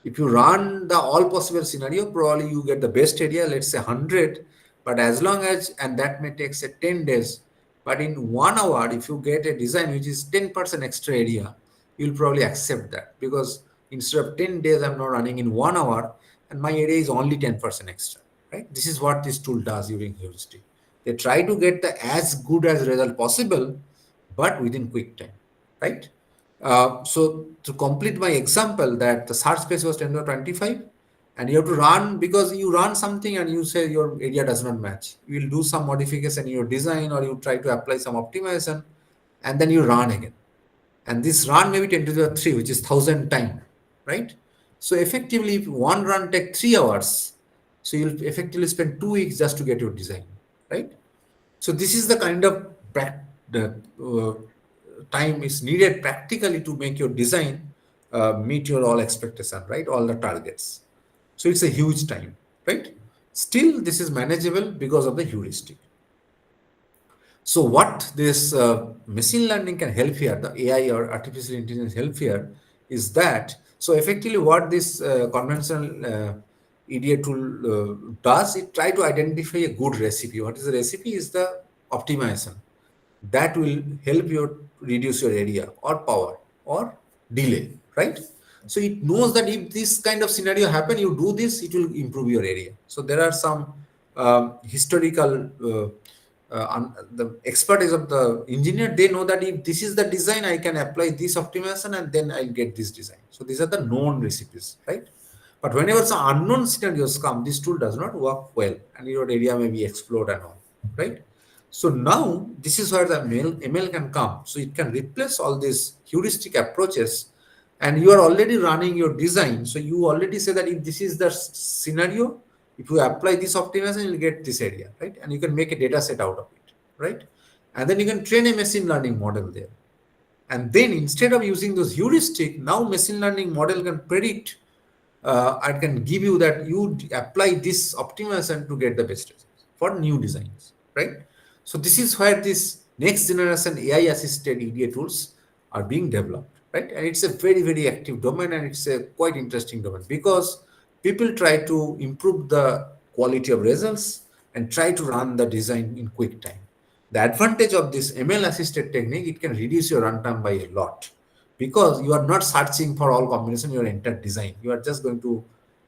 If you run the all possible scenario, probably you get the best area, let's say 100, but as long as, and that may take say 10 days, but in 1 hour, if you get a design which is 10% extra area, you'll probably accept that, because instead of 10 days, I'm not running in 1 hour, and my area is only 10% extra, right? This is what this tool does during heuristic. They try to get the as good as result possible, but within quick time, right? So to complete my example, that the search space was 10 to 25, and you have to run, because you run something and you say your area does not match. You will do some modification in your design, or you try to apply some optimization, and then you run again. And this run may be 10 to the 3, which is 1,000 time, right? So effectively, if one run take 3 hours, so you'll effectively spend 2 weeks just to get your design, right? So this is the kind of the time is needed practically to make your design meet your all expectation, right? All the targets. So it's a huge time, right? Still, this is manageable because of the heuristic. So what this machine learning can help here, the AI or artificial intelligence help here, is that, so effectively what this conventional EDA tool does, it try to identify a good recipe. What is the recipe? Is the optimization that will help you reduce your area or power or delay, right? So it knows that if this kind of scenario happen, you do this, it will improve your area. So there are some historical the expertise of the engineer. They know that if this is the design, I can apply this optimization and then I'll get this design. So these are the known recipes, right? But whenever some unknown scenarios come, this tool does not work well, and your area may be explode and all, right? So now this is where the ML can come. So it can replace all these heuristic approaches, and you are already running your design. So you already say that if this is the scenario, if you apply this optimization, you'll get this area, right? And you can make a data set out of it, right? And then you can train a machine learning model there. And then instead of using those heuristic, now machine learning model can predict. I can give you that you apply this optimization to get the best results for new designs, right? So this is where this next generation AI assisted EDA tools are being developed, right? And it's a very, very active domain, and it's a quite interesting domain because people try to improve the quality of results and try to run the design in quick time. The advantage of this ML assisted technique, it can reduce your runtime by a lot because you are not searching for all combination your entire design. You are just going to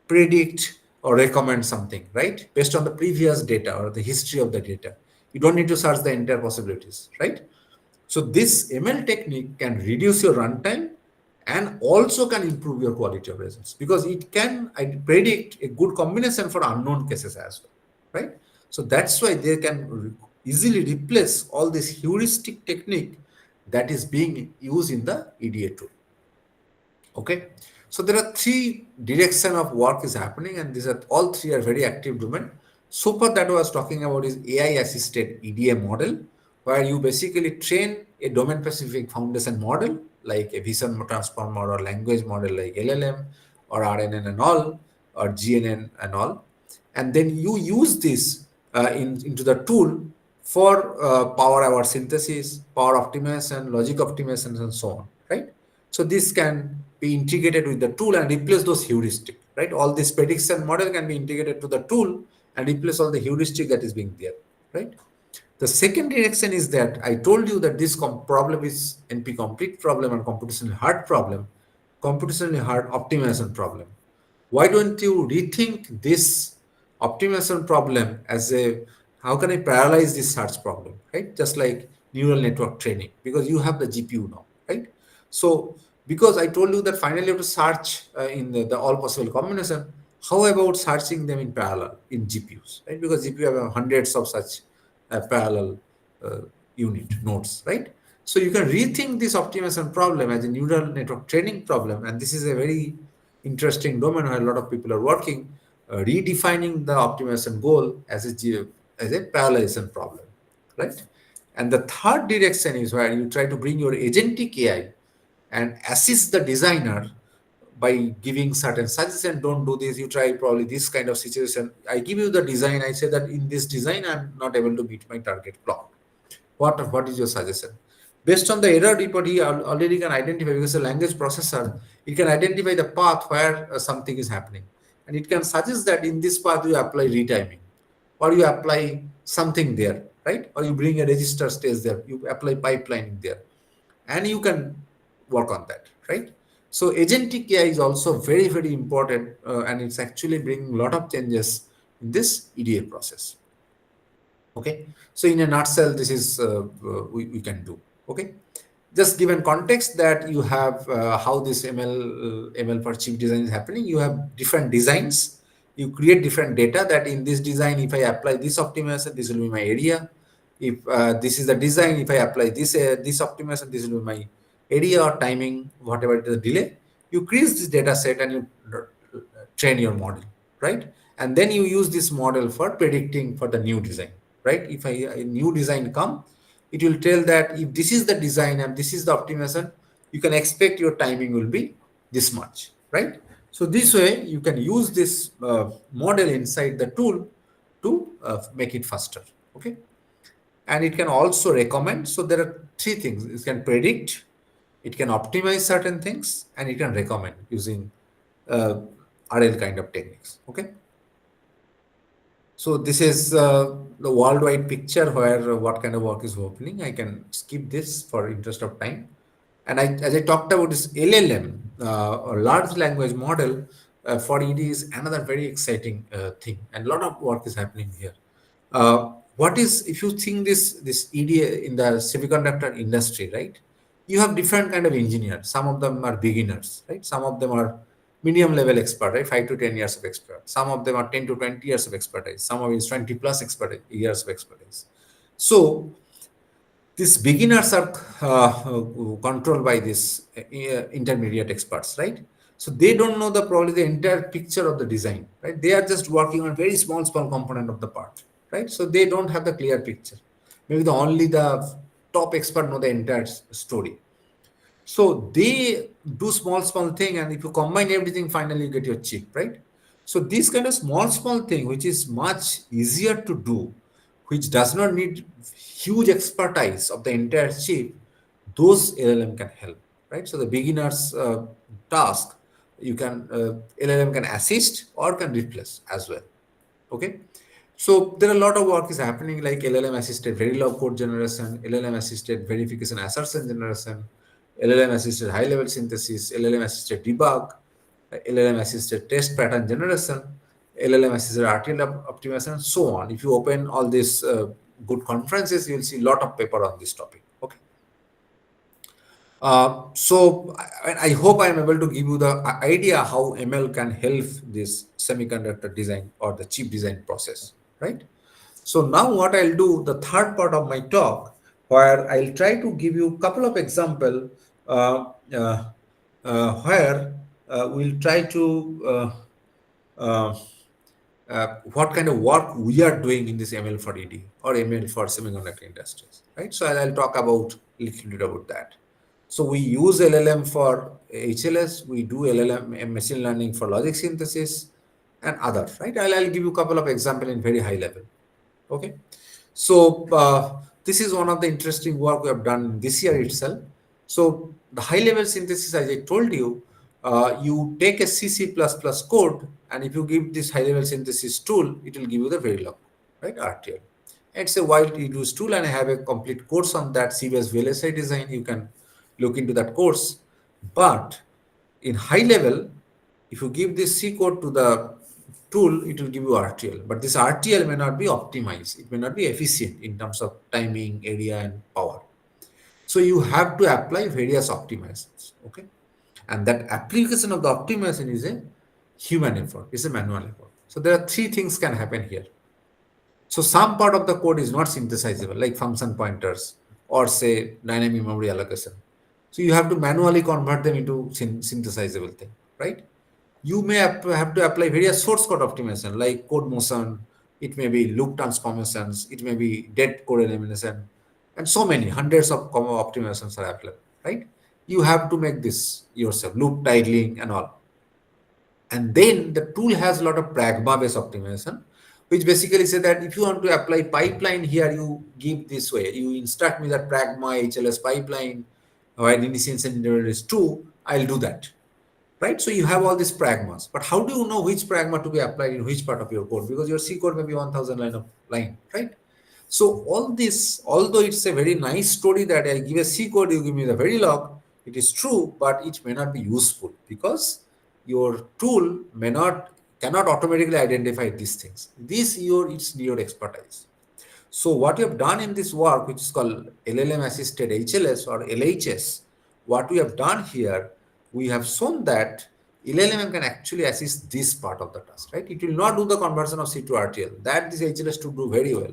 predict or recommend something, right? Based on the previous data or the history of the data. You don't need to search the entire possibilities, right? So this ML technique can reduce your runtime and also can improve your quality of results because it can predict a good combination for unknown cases as well, right? So that's why they can easily replace all this heuristic technique that is being used in the EDA tool. Okay, so there are three direction of work is happening, and these are all three are very active domain. So far that I was talking about is AI assisted EDA model, where you basically train a domain specific foundation model like a vision transformer or language model like LLM or RNN and all or GNN and all, and then you use this into the tool for power hour synthesis, power optimization, logic optimization, and so on, right? So this can be integrated with the tool and replace those heuristic, right? All this prediction model can be integrated to the tool and replace all the heuristic that is being there, right? The second direction is that I told you that this problem is NP complete problem and computationally hard problem, computationally hard optimization problem. Why don't you rethink this optimization problem as a how can I parallelize this search problem, right? Just like neural network training, because you have the GPU now, right? So because I told you that finally you have to search in the all possible combination, how about searching them in parallel in GPUs, right? Because GPU have hundreds of such parallel uh, unit nodes, right? So you can rethink this optimization problem as a neural network training problem, and this is a very interesting domain where a lot of people are working, redefining the optimization goal as a parallelism problem, right? And the third direction is where you try to bring your agentic AI and assist the designer by giving certain suggestion. Don't do this, you try probably this kind of situation. I give you the design, I say that in this design I'm not able to meet my target plot. What is your suggestion? Based on the error report, he already can identify, because the language processor, it can identify the path where something is happening, and it can suggest that in this path you apply retiming, or you apply something there, right? Or you bring a register stage there, you apply pipelining there, and you can work on that, right? So agentic AI is also very, very important, and it's actually bringing a lot of changes in this EDA process. Okay, so in a nutshell, this is we can do. Okay, just given context that you have how this ML for chip design is happening. You have different designs. You create different data that in this design, if I apply this optimization, this will be my area. If this is the design, if I apply this optimization, this will be my area or timing, whatever the delay. You create this data set and you train your model, right? And then you use this model for predicting for the new design, right? If a new design come, it will tell that if this is the design and this is the optimization, you can expect your timing will be this much, right? So this way you can use this model inside the tool to make it faster. Okay, and it can also recommend. So there are three things: it can predict, it can optimize certain things, and it can recommend using uh, RL kind of techniques. Okay, so this is the worldwide picture where what kind of work is happening. I can skip this for interest of time. And as I talked about this LLM, or large language model, for ED is another very exciting thing, and a lot of work is happening here. What is, if you think this EDA in the semiconductor industry, right? You have different kind of engineers. Some of them are beginners, right? Some of them are medium level expert, right? 5 to 10 years of expert. Some of them are 10 to 20 years of expertise. Some of it is 20 plus years of expertise. So these beginners are controlled by these intermediate experts, right? So they don't know the probably the entire picture of the design, right? They are just working on very small component of the part, right? So they don't have the clear picture. Maybe the only the top expert know the entire story. So they do small thing, and if you combine everything, finally you get your chip, right? So this kind of small thing, which is much easier to do, which does not need huge expertise of the entire chip, those LLM can help, right? So the beginner's task, you can LLM can assist or can replace as well. Okay. So there are a lot of work is happening, like LLM assisted Verilog code generation, LLM assisted verification assertion generation, LLM assisted high level synthesis, LLM assisted debug, LLM assisted test pattern generation, LLM assisted RTL optimization, and so on. If you open all these good conferences, you'll see a lot of paper on this topic. Okay. So I hope I am able to give you the idea how ML can help this semiconductor design or the chip design process, right? So now what I'll do, the third part of my talk, where I'll try to give you a couple of example uh, uh, where we'll try to uh, what kind of work we are doing in this ML for ED or ML for semiconductor industries, right? So I'll talk about a little bit about that. So we use LLM for HLS, we do LLM and machine learning for logic synthesis and others, right? I'll give you a couple of examples in very high level. Okay. So this is one of the interesting work we have done this year itself. So the high level synthesis, as I told you, you take a C++ code, and if you give this high level synthesis tool, it will give you the Verilog, right? RTL. It's a widely used tool, and I have a complete course on that, CBS VLSI design. You can look into that course. But in high level, if you give this C code to the tool, it will give you RTL. But this RTL may not be optimized. It may not be efficient in terms of timing, area, and power. So you have to apply various optimizations. Okay. And that application of the optimization is a human effort, it's a manual effort. So there are three things can happen here. So some part of the code is not synthesizable, like function pointers or say dynamic memory allocation. So you have to manually convert them into synthesizable thing, right? You may have to apply various source code optimization like code motion, it may be loop transformations, it may be dead code elimination, and so many hundreds of optimizations are applicable, right? You have to make this yourself, loop tiling and all. And then the tool has a lot of pragma based optimization, which basically say that if you want to apply pipeline here, you give this way. You instruct me that pragma HLS pipeline, where initiation interval is 2, I'll do that. Right? So you have all these pragmas. But how do you know which pragma to be applied in which part of your code? Because your C code may be 1000 line, right? So all this, although it's a very nice story that I give a C code, you give me the Verilog, it is true, but it may not be useful because your tool cannot automatically identify these things. It's your expertise. So what you have done in this work, which is called LLM assisted HLS or LHS, what we have done here, we have shown that LLM can actually assist this part of the task, right? It will not do the conversion of C to RTL. That this HLS to do very well.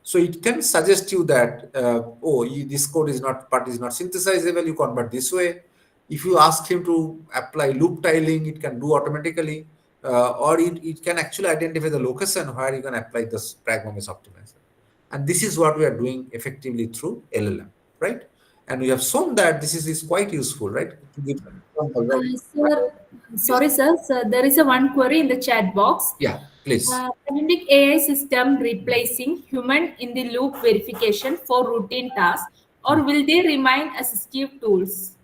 So it can suggest you that, this code is not synthesizable, you convert this way. If you ask him to apply loop tiling, it can do automatically, or it can actually identify the location where you can apply this pragma-based optimizer. And this is what we are doing effectively through LLM, right? And we have shown that this is quite useful, right? To give example, right? Sir, Yes. sorry, sir. Sir, there is a one query in the chat box. Yeah, please. Agentic AI system replacing human in the loop verification for routine tasks, or will they remain assistive tools?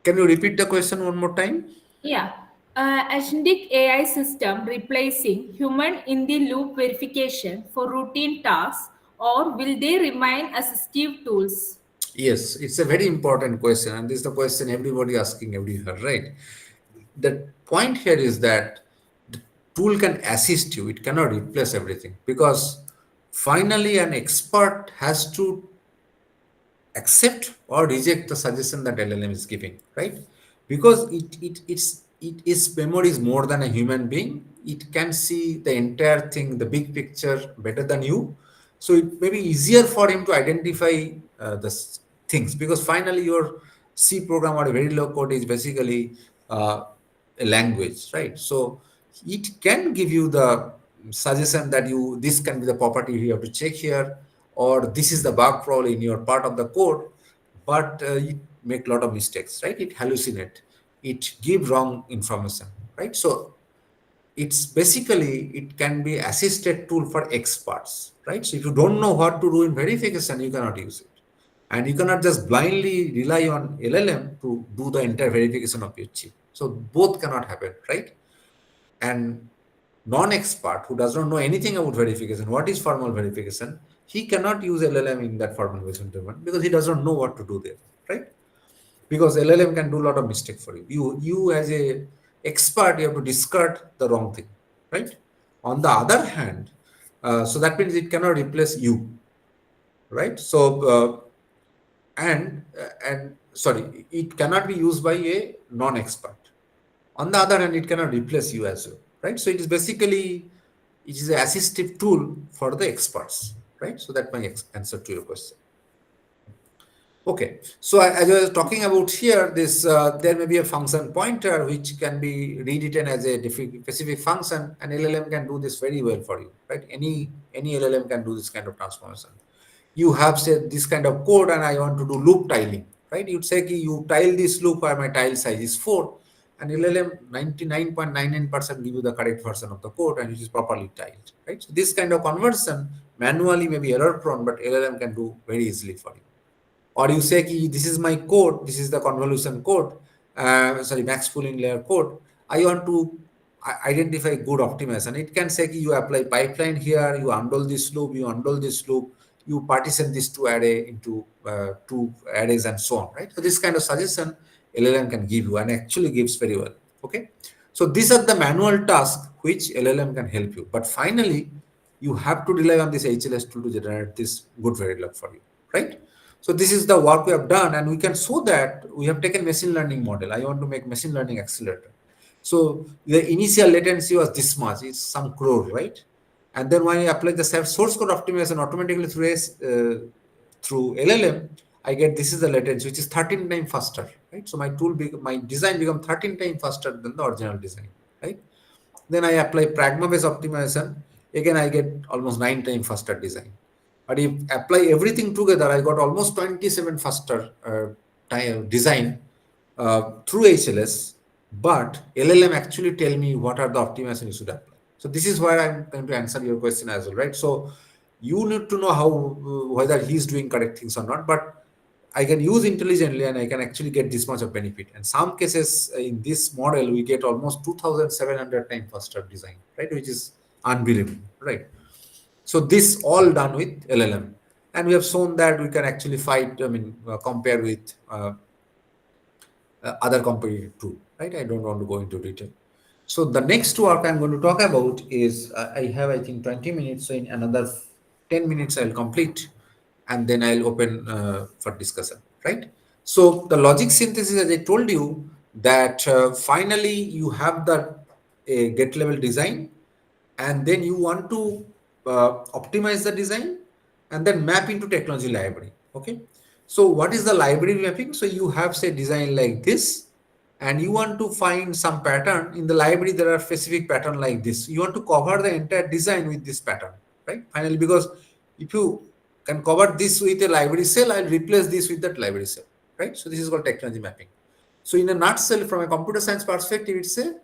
Can you repeat the question one more time? Yeah. Agentic AI system replacing human in the loop verification for routine tasks, or will they remain assistive tools? Yes, it's a very important question, and this is the question everybody asking everywhere, right? The point here is that the tool can assist you; it cannot replace everything, because finally an expert has to accept or reject the suggestion that LLM is giving, right? Because it its memory is more than a human being. It can see the entire thing, the big picture better than you. So it may be easier for him to identify things, because finally your C program or a very low code is basically a language, right? So it can give you the suggestion that you this can be the property you have to check here, or this is the bug probably in your part of the code, but it make a lot of mistakes, right? It hallucinate, it give wrong information, right? So it's basically it can be assisted tool for experts, right? So if you don't know what to do in verification, you cannot use it, and you cannot just blindly rely on LLM to do the entire verification of your chip. So both cannot happen, right? And non-expert who does not know anything about verification, what is formal verification, he cannot use LLM in that formal verification domain, because he does not know what to do there, right? Because LLM can do a lot of mistake for you. You as a expert, you have to discard the wrong thing, right? On the other hand, so that means it cannot replace you, right? And sorry, it cannot be used by a non-expert. On the other hand, it cannot replace you as well, right? So it is basically it is an assistive tool for the experts, right? So that's my answer to your question. Okay, so as I was talking about here, this there may be a function pointer which can be rewritten as a specific function, and LLM can do this very well for you, right? Any LLM can do this kind of transformation. You have said this kind of code, and I want to do loop tiling, right? You'd say you tile this loop where my tile size is 4, and LLM 99.99% give you the correct version of the code, and it is properly tiled, right? So this kind of conversion manually may be error prone, but LLM can do very easily for you. Or you say this is my code, this is the convolution code, sorry, max pooling layer code, I want to identify good optimization. It can say you apply pipeline here, you undo this loop, you undo this loop, you partition this two array into two arrays and so on, right? So this kind of suggestion LLM can give you, and actually gives very well. Okay, so these are the manual tasks which LLM can help you, but finally you have to rely on this HLS tool to generate this good Verilog for you, right? So this is the work we have done, and we can show that we have taken machine learning model. I want to make machine learning accelerator. So the initial latency was this much, it's some crore, right? And then when I apply the source code optimization automatically through LLM, I get this is the latency, which is 13 times faster, right? So my my design become 13 times faster than the original design, right? Then I apply pragma-based optimization. Again, I get almost 9 times faster design. But if apply everything together, I got almost 27 faster time design through HLS. But LLM actually tell me what are the optimization you should apply. So this is where I'm going to answer your question as well, right? So you need to know how whether he's doing correct things or not. But I can use intelligently, and I can actually get this much of benefit. And some cases in this model, we get almost 2,700 times faster design, right? Which is unbelievable, right? So this all done with LLM, and we have shown that we can actually compare with other competitive tool, right? I don't want to go into detail. So the next work I'm going to talk about is I have, I think, 20 minutes. So in another 10 minutes I'll complete, and then I'll open for discussion, right? So the logic synthesis, as I told you, that finally you have the get level design, and then you want to optimize the design and then map into technology library. Okay, so what is the library mapping? So you have say design like this, and you want to find some pattern in the library. There are specific pattern like this. You want to cover the entire design with this pattern, right? Finally, because if you can cover this with a library cell, I'll replace this with that library cell, right? So this is called technology mapping. So in a nutshell, from a computer science perspective, it's a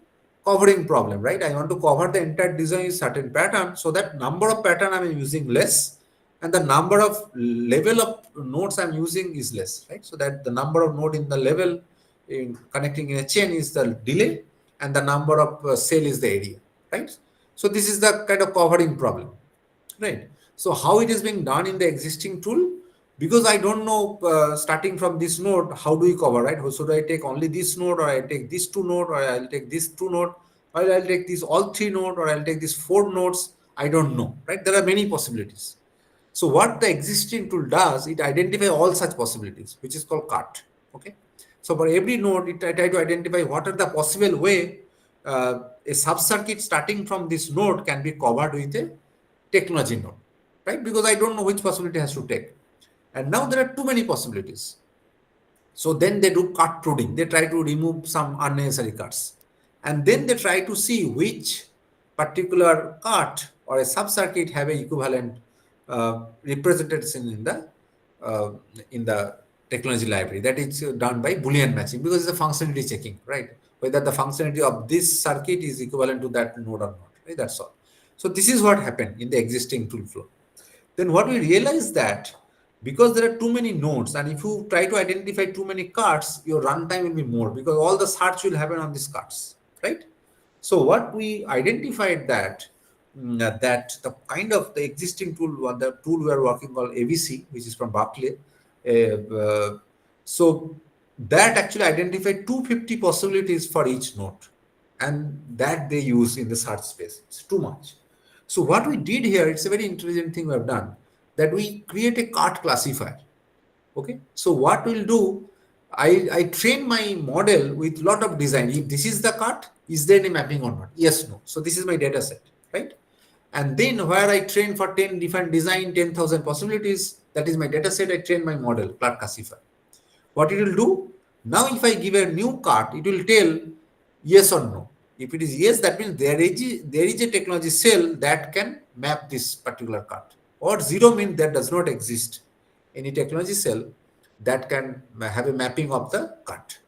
covering problem, right? I want to cover the entire design with certain pattern, so that number of pattern I'm using less, and the number of level of nodes I'm using is less, right? So that the number of node in the level in connecting in a chain is the delay, and the number of cell is the area, right? So this is the kind of covering problem, right? So how it is being done in the existing tool? because I don't know starting from this node, how do we cover, right? So do I take only this node, or I take these two node, or I'll take this two node, or I'll take these all three node, or I'll take these four nodes? I don't know, right? There are many possibilities. So what the existing tool does, it identifies all such possibilities, which is called CART. Okay. So for every node, it try to identify what are the possible way a sub-circuit starting from this node can be covered with a technology node, right? Because I don't know which possibility has to take. And now there are too many possibilities. So then they do cut pruning. They try to remove some unnecessary cuts. And then they try to see which particular cut or a sub-circuit have a equivalent representation uh, in the technology library. That is done by Boolean matching, because it's a functionality checking, right? Whether the functionality of this circuit is equivalent to that node or not, right? That's all. So this is what happened in the existing tool flow. Then what we realize that because there are too many nodes, and if you try to identify too many cards, your runtime will be more, because all the search will happen on these cards, right? So what we identified that that the kind of the existing tool, the tool we are working called ABC, which is from Berkeley, so that actually identified 250 possibilities for each node, and that they use in the search space. It's too much. So what we did here, it's a very intelligent thing we have done, that we create a cart classifier. Okay. So what we'll do, I train my model with lot of design. If this is the cart, is there any mapping or not? Yes, no. So this is my data set, right? And then where I train for 10 different design, 10,000 possibilities, that is my data set. I train my model, cart classifier. What it will do, now if I give a new cart, it will tell yes or no. If it is yes, that means there is a technology cell that can map this particular cart. Or zero means that does not exist any technology cell that can have a mapping of the cart.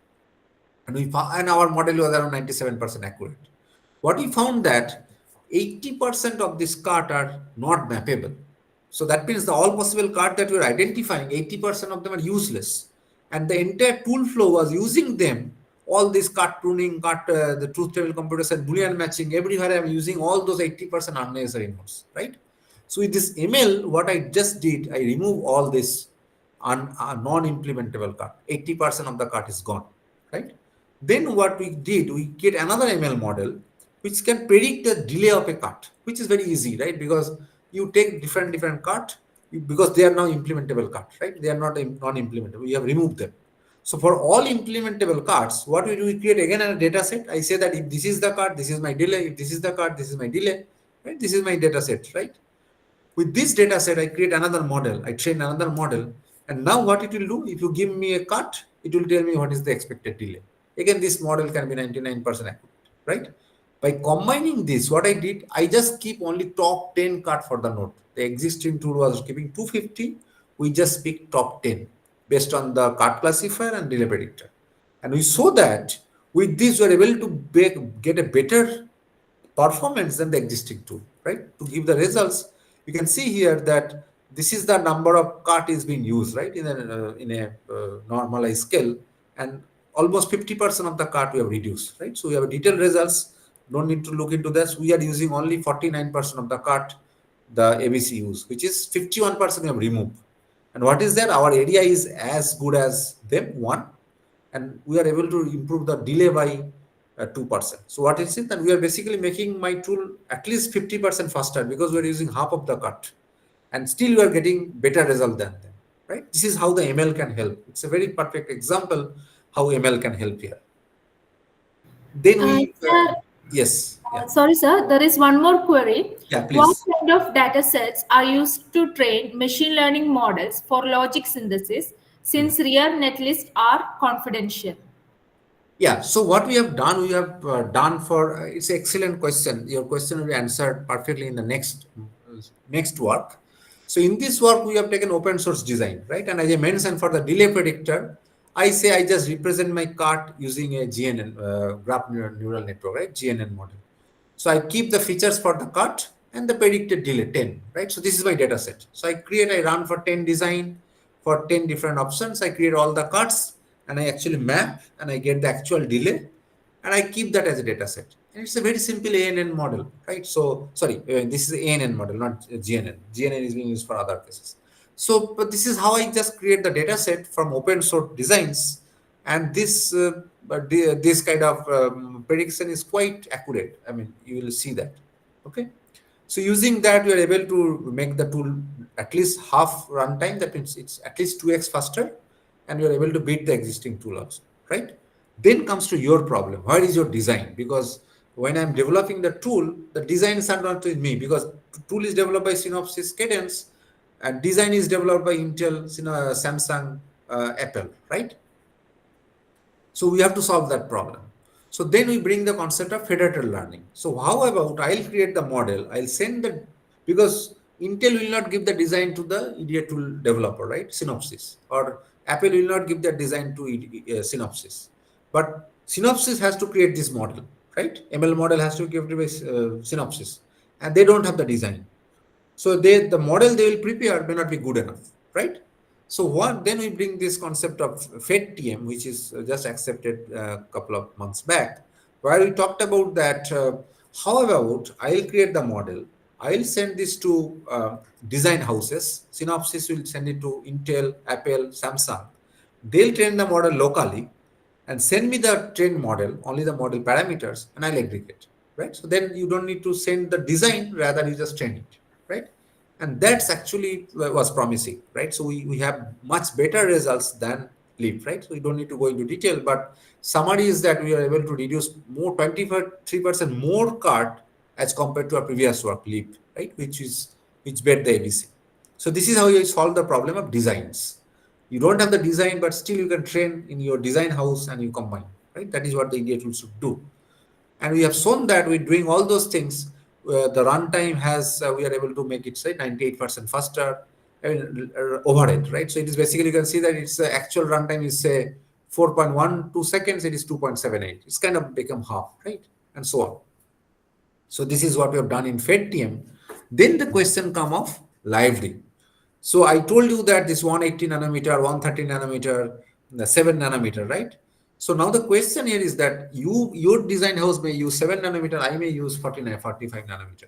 And our model was around 97% accurate. What we found that 80% of this cart are not mappable. So that means the all possible cart that we're identifying, 80% of them are useless. And the entire tool flow was using them, all this cart pruning, the truth table computation, Boolean matching, everywhere I'm using all those 80% unnecessary nodes, right? So with this ML, what I just did, I remove all this non-implementable cart. 80% of the cart is gone, right? Then what we did, we get another ML model which can predict the delay of a cut, which is very easy, right? Because you take different cut, because they are now implementable cut, right? They are not non-implementable. You have removed them. So for all implementable cards, what we do, we create again a data set. I say that if this is the card, this is my delay. If this is the card, this is my delay, right? This is my data set, right? With this data set, I create another model. I train another model. And now what it will do, if you give me a cut, it will tell me what is the expected delay. Again, this model can be 99% accurate, right? By combining this, what I did, I just keep only top 10 cut for the node. The existing tool was keeping 250. We just pick top 10 based on the cut classifier and delay predictor. And we saw that with this, we are able to get a better performance than the existing tool, right? To give the results, you can see here that this is the number of cut is being used, right, in a normalized scale, and almost 50% of the cut we have reduced, right? So we have detailed results. Don't need to look into this. We are using only 49% of the cut the ABC use, which is 51% we have removed. And what is that? Our area is as good as them, one, and we are able to improve the delay by 2%. So what is it? That we are basically making my tool at least 50% faster, because we are using half of the cut, and still we are getting better result than them, right? This is how the ML can help. It's a very perfect example how ML can help here. Then we, Sir, yes, yeah, sorry, sir, there is one more query. yeah, What please. kind of data sets are used to train machine learning models for logic synthesis, since real netlists are confidential? Yeah, so what we have done, it's an excellent question. Your question will be answered perfectly in the next work. So in this work, we have taken open source design, right? And as I mentioned, for the delay predictor, I say I just represent my cart using a GNN, graph neural network, right? GNN model. So I keep the features for the cut and the predicted delay 10, right? So this is my data set. So I run for 10 design for 10 different options. I create all the cuts and I actually map and I get the actual delay and I keep that as a data set. And it's a very simple ANN model, right? So, sorry, this is ANN model, not GNN. GNN is being used for other cases. So, but this is how I just create the data set from open source designs, and this kind of prediction is quite accurate. I mean, you will see that. Okay. So using that, you are able to make the tool at least half runtime. That means it's at least 2x faster, and you are able to beat the existing tool also, right? Then comes to your problem. Where is your design? Because when I'm developing the tool, the designs are not with me, because tool is developed by Synopsys Cadence, and design is developed by Intel, Samsung, Apple, right? So we have to solve that problem. So then we bring the concept of federated learning. So how about I'll create the model, I'll send the, because Intel will not give the design to the EDA tool developer, right? Synopsys, or Apple will not give the design to Synopsys. But Synopsys has to create this model, right? ML model has to give to Synopsys, and they don't have the design. So the model they will prepare may not be good enough, right? So what then we bring this concept of FedTM, which is just accepted a couple of months back, where we talked about that. How about I'll create the model, I'll send this to design houses. Synopsys will send it to Intel, Apple, Samsung. They'll train the model locally and send me the trained model, only the model parameters, and I'll aggregate, right? So then you don't need to send the design, rather you just train it, right? And that's actually was promising, right? So we have much better results than Leap, right? So we don't need to go into detail, but summary is that we are able to reduce more 23% more card as compared to our previous work, Leap, right? Which bet the ABC. So this is how you solve the problem of designs. You don't have the design, but still you can train in your design house and you combine, right? That is what the EDA tools should do. And we have shown that with doing all those things, the runtime has, we are able to make it, say, 98% faster, I mean, overhead, right? So it is basically, you can see that its actual runtime is, say, 4.12 seconds, it is 2.78. It's kind of become half, right? And so on. So this is what we have done in FedTM. Then the question come of library. So I told you that this 180 nanometer, 130 nanometer, the 7 nanometer, right? So now the question here is that your design house may use 7 nanometer, I may use 45 nanometer.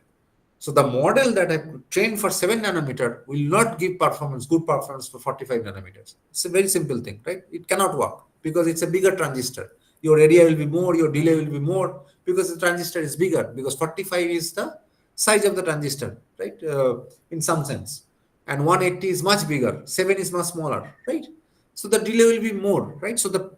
So the model that I trained for 7 nanometer will not give good performance for 45 nanometers. It's a very simple thing, right? It cannot work because it's a bigger transistor. Your area will be more, your delay will be more because the transistor is bigger, because 45 is the size of the transistor, right? In some sense. And 180 is much bigger, 7 is much smaller, right? So the delay will be more, right? So the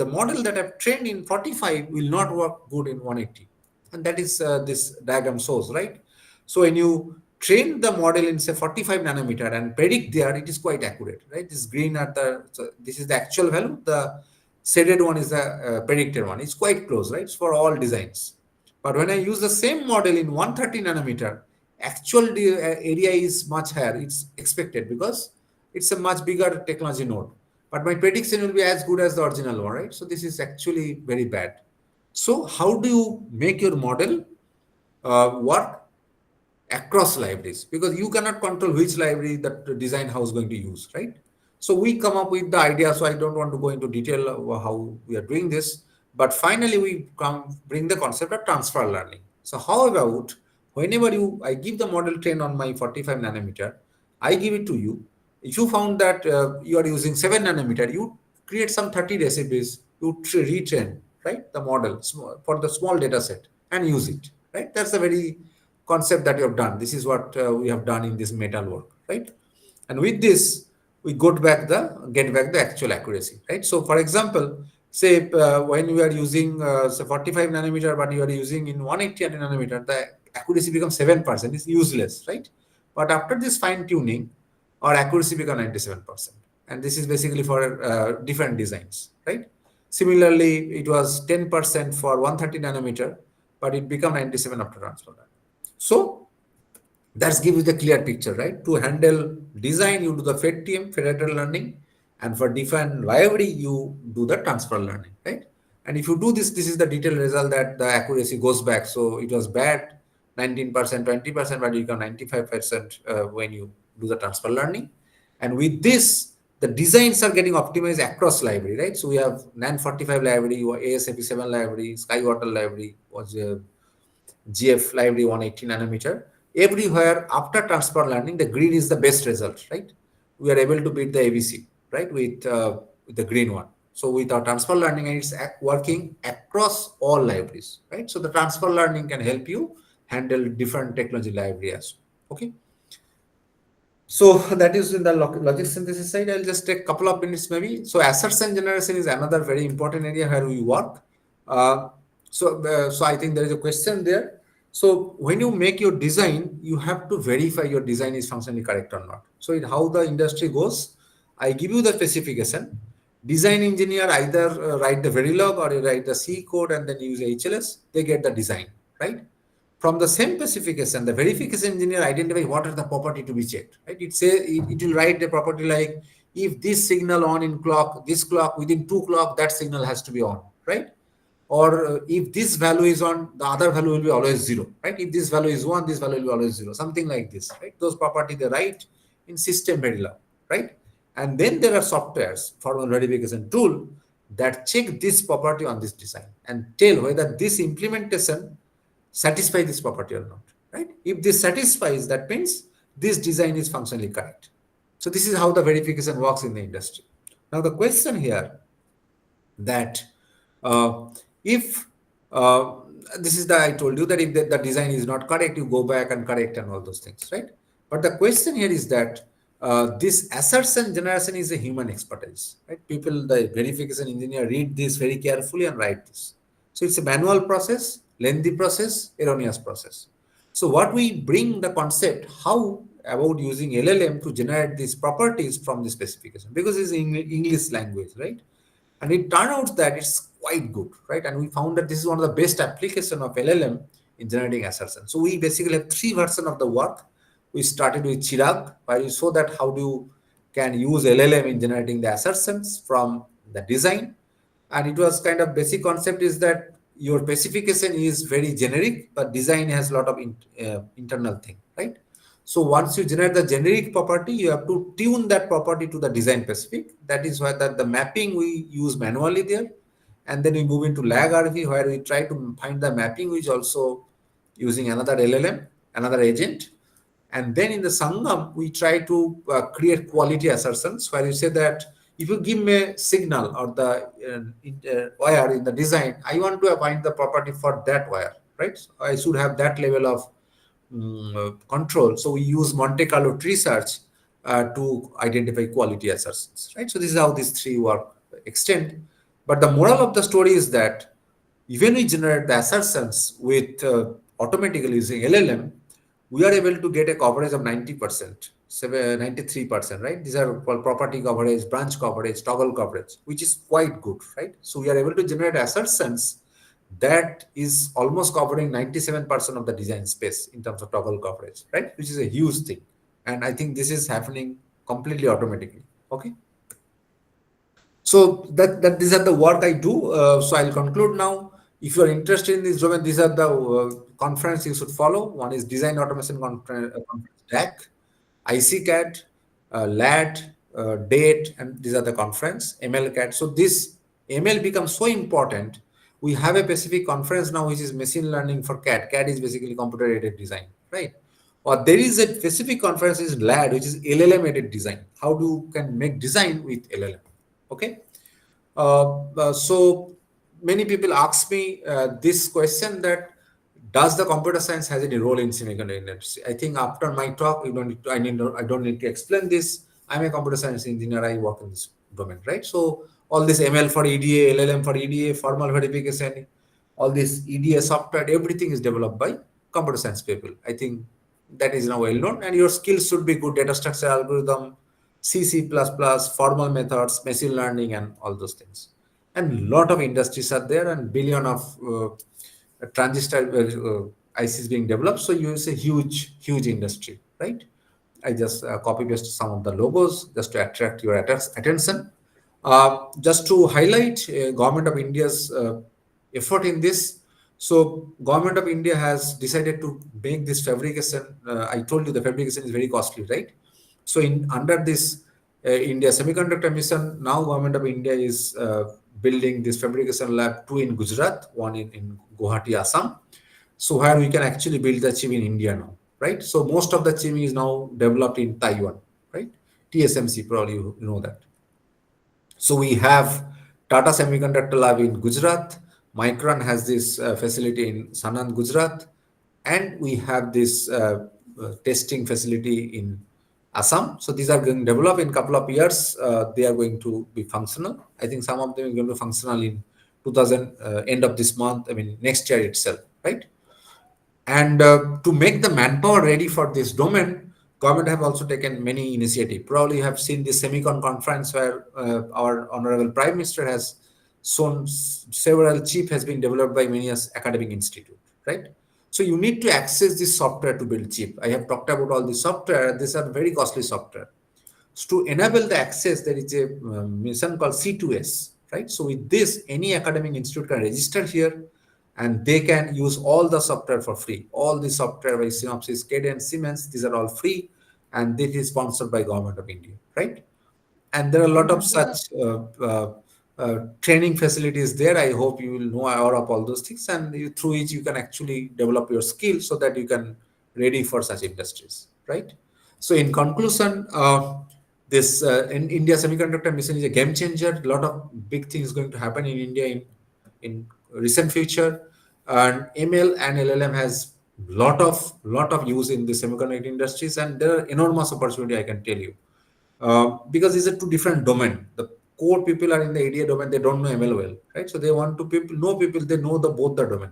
model that I've trained in 45 will not work good in 180. And that is this diagram shows, right? So when you train the model in, say, 45 nanometer and predict there, it is quite accurate, right? This green at so this is the actual value. The shaded one is the predicted one. It's quite close, right? It's for all designs. But when I use the same model in 130 nanometer, actual area is much higher. It's expected because it's a much bigger technology node. But my prediction will be as good as the original one, right? So this is actually very bad. So how do you make your model work across libraries? Because you cannot control which library that the design house is going to use, right? So we come up with the idea. So I don't want to go into detail of how we are doing this, but finally we bring the concept of transfer learning. So how about whenever I give the model train on my 45 nanometer, I give it to you. If you found that you are using 7 nanometer, you create some 30 recipes, you retrain, right, the model for the small data set and use it, right? That's a very concept that you have done. This is what we have done in this metal work, right? And with this, we get back the actual accuracy, right? So for example, say when you are using say 45 nanometer, but you are using in 180 nanometer, the accuracy becomes 7%. It's useless, right? But after this fine tuning, our accuracy becomes 97%. And this is basically for different designs, right? Similarly, it was 10% for 130 nanometer, but it became 97 after transfer. So that's give you the clear picture, right? To handle design, you do the FedTM, federated learning, and for define library, you do the transfer learning, right? And if you do this, this is the detailed result that the accuracy goes back. So it was bad, 19%, 20%, but you become 95% when you do the transfer learning. And with this, the designs are getting optimized across library, right? So we have NAND 45 library, or ASAP7 library, Skywater library, was GF library 180 nanometer. everywhere after transfer learning, the green is the best result, right? We are able to beat the ABC, right, with the green one. So with our transfer learning, and it's working across all libraries, right? So the transfer learning can help you handle different technology libraries. Okay. So that is in the logic synthesis side. I'll just take a couple of minutes maybe. So assertion generation is another very important area where we work. So I think there is a question there. So when you make your design, you have to verify your design is functionally correct or not. So how the industry goes, I give you the specification. Design engineer either write the Verilog or write the C code and then use HLS. They get the design, right? From the same specification, the verification engineer identify what are the property to be checked, right? It will write the property like if this signal on in clock, this clock within 2 clock, that signal has to be on, right? Or if this value is on, the other value will be always 0, right? If this value is 1, this value will be always 0, something like this, right? Those property they write in system Verilog, right? And then there are softwares, formal verification tool that check this property on this design and tell whether this implementation satisfy this property or not, right? If this satisfies, that means this design is functionally correct. So this is how the verification works in the industry. Now the question here that if this is the I told you that if the design is not correct, you go back and correct and all those things, right? But the question here is that this assertion generation is a human expertise, right? People, the verification engineer, read this very carefully and write this. So it's a manual process, lengthy process, erroneous process. So what we bring the concept, how about using LLM to generate these properties from the specification, because it's in English language, right? And it turned out that it's quite good, right? And we found that this is one of the best application of LLM in generating assertion. So we basically have 3 versions of the work. We started with Chirag, where you saw that how you can use LLM in generating the assertions from the design. And it was kind of basic concept is that your specification is very generic, but design has a lot of internal thing, right? So once you generate the generic property, you have to tune that property to the design specific. That is why the mapping we use manually there. And then we move into lag RV where we try to find the mapping, which also using another LLM, another agent. And then in the Sangam, we try to create quality assertions where you say that if you give me a signal or the wire in the design, I want to find the property for that wire, right? So I should have that level of control. So we use Monte Carlo tree search to identify quality assertions, right? So this is how these 3 work extend. But the moral of the story is that even we generate the assertions with automatically using LLM, we are able to get a coverage of 90%, 93%, right? These are called property coverage, branch coverage, toggle coverage, which is quite good, right? So we are able to generate assertions that is almost covering 97% of the design space in terms of toggle coverage, right? Which is a huge thing. And I think this is happening completely automatically. Okay. So that these are the work I do. So I'll conclude now. If you are interested in this domain, these are the conference you should follow. One is Design Automation Conference DAC, ICCAT, LAT, DATE, and these are the conference, MLCAT. So this ML becomes so important. We have a specific conference now, which is machine learning for CAD. CAD is basically computer-aided design, right? Or there is a specific conference is LAD, which is LLM-aided design. How you can make design with LLM? Okay. So many people ask me this question that does the computer science has any role in semiconductor industry? I think after my talk, I don't need to explain this. I'm a computer science engineer. I work in this domain, right? So all this ML for EDA, LLM for EDA, formal verification, all this EDA software, everything is developed by computer science people. I think that is now well known, and your skills should be good: data structure algorithm, C++, formal methods, machine learning, and all those things. And a lot of industries are there, and billion of transistor ICs being developed. So you see huge industry, right? I just copy paste some of the logos just to attract your attention. Just to highlight Government of India's effort in this. So Government of India has decided to make this fabrication. I told you the fabrication is very costly, right? So under this India Semiconductor Mission, now Government of India is building this fabrication lab, 2 in Gujarat, 1 in Guwahati, Assam. So where we can actually build the chip in India now, right? So most of the chip is now developed in Taiwan, right? TSMC, probably you know that. So we have Tata Semiconductor Lab in Gujarat. Micron has this facility in Sanand, Gujarat, and we have this testing facility in Assam. So these are going to develop in a couple of years. They are going to be functional. I think some of them are going to be functional in 2000 end of this month. I mean next year itself, right? And to make the manpower ready for this domain, government have also taken many initiatives. Probably you have seen the Semicon conference where our honorable Prime Minister has shown several chip has been developed by many academic institute, right? So you need to access this software to build chip. I have talked about all the software. These are very costly software. So to enable the access, there is a mission called C2S, right? So with this, any academic institute can register here and they can use all the software for free. All the software by Synopsys, Cadence, Siemens, these are all free and this is sponsored by Government of India, right? And there are a lot of such training facilities there. I hope you will know aware of all those things and through which you can actually develop your skills so that you can ready for such industries, right? So in conclusion, this in India semiconductor mission is a game changer. A lot of big things going to happen in India in recent future, and ML and LLM has lot of use in the semiconductor industries, and there are enormous opportunity, I can tell you, because these are two different domain. The core people are in the ADA domain; they don't know ML well, right? So they want to people they know the both the domain,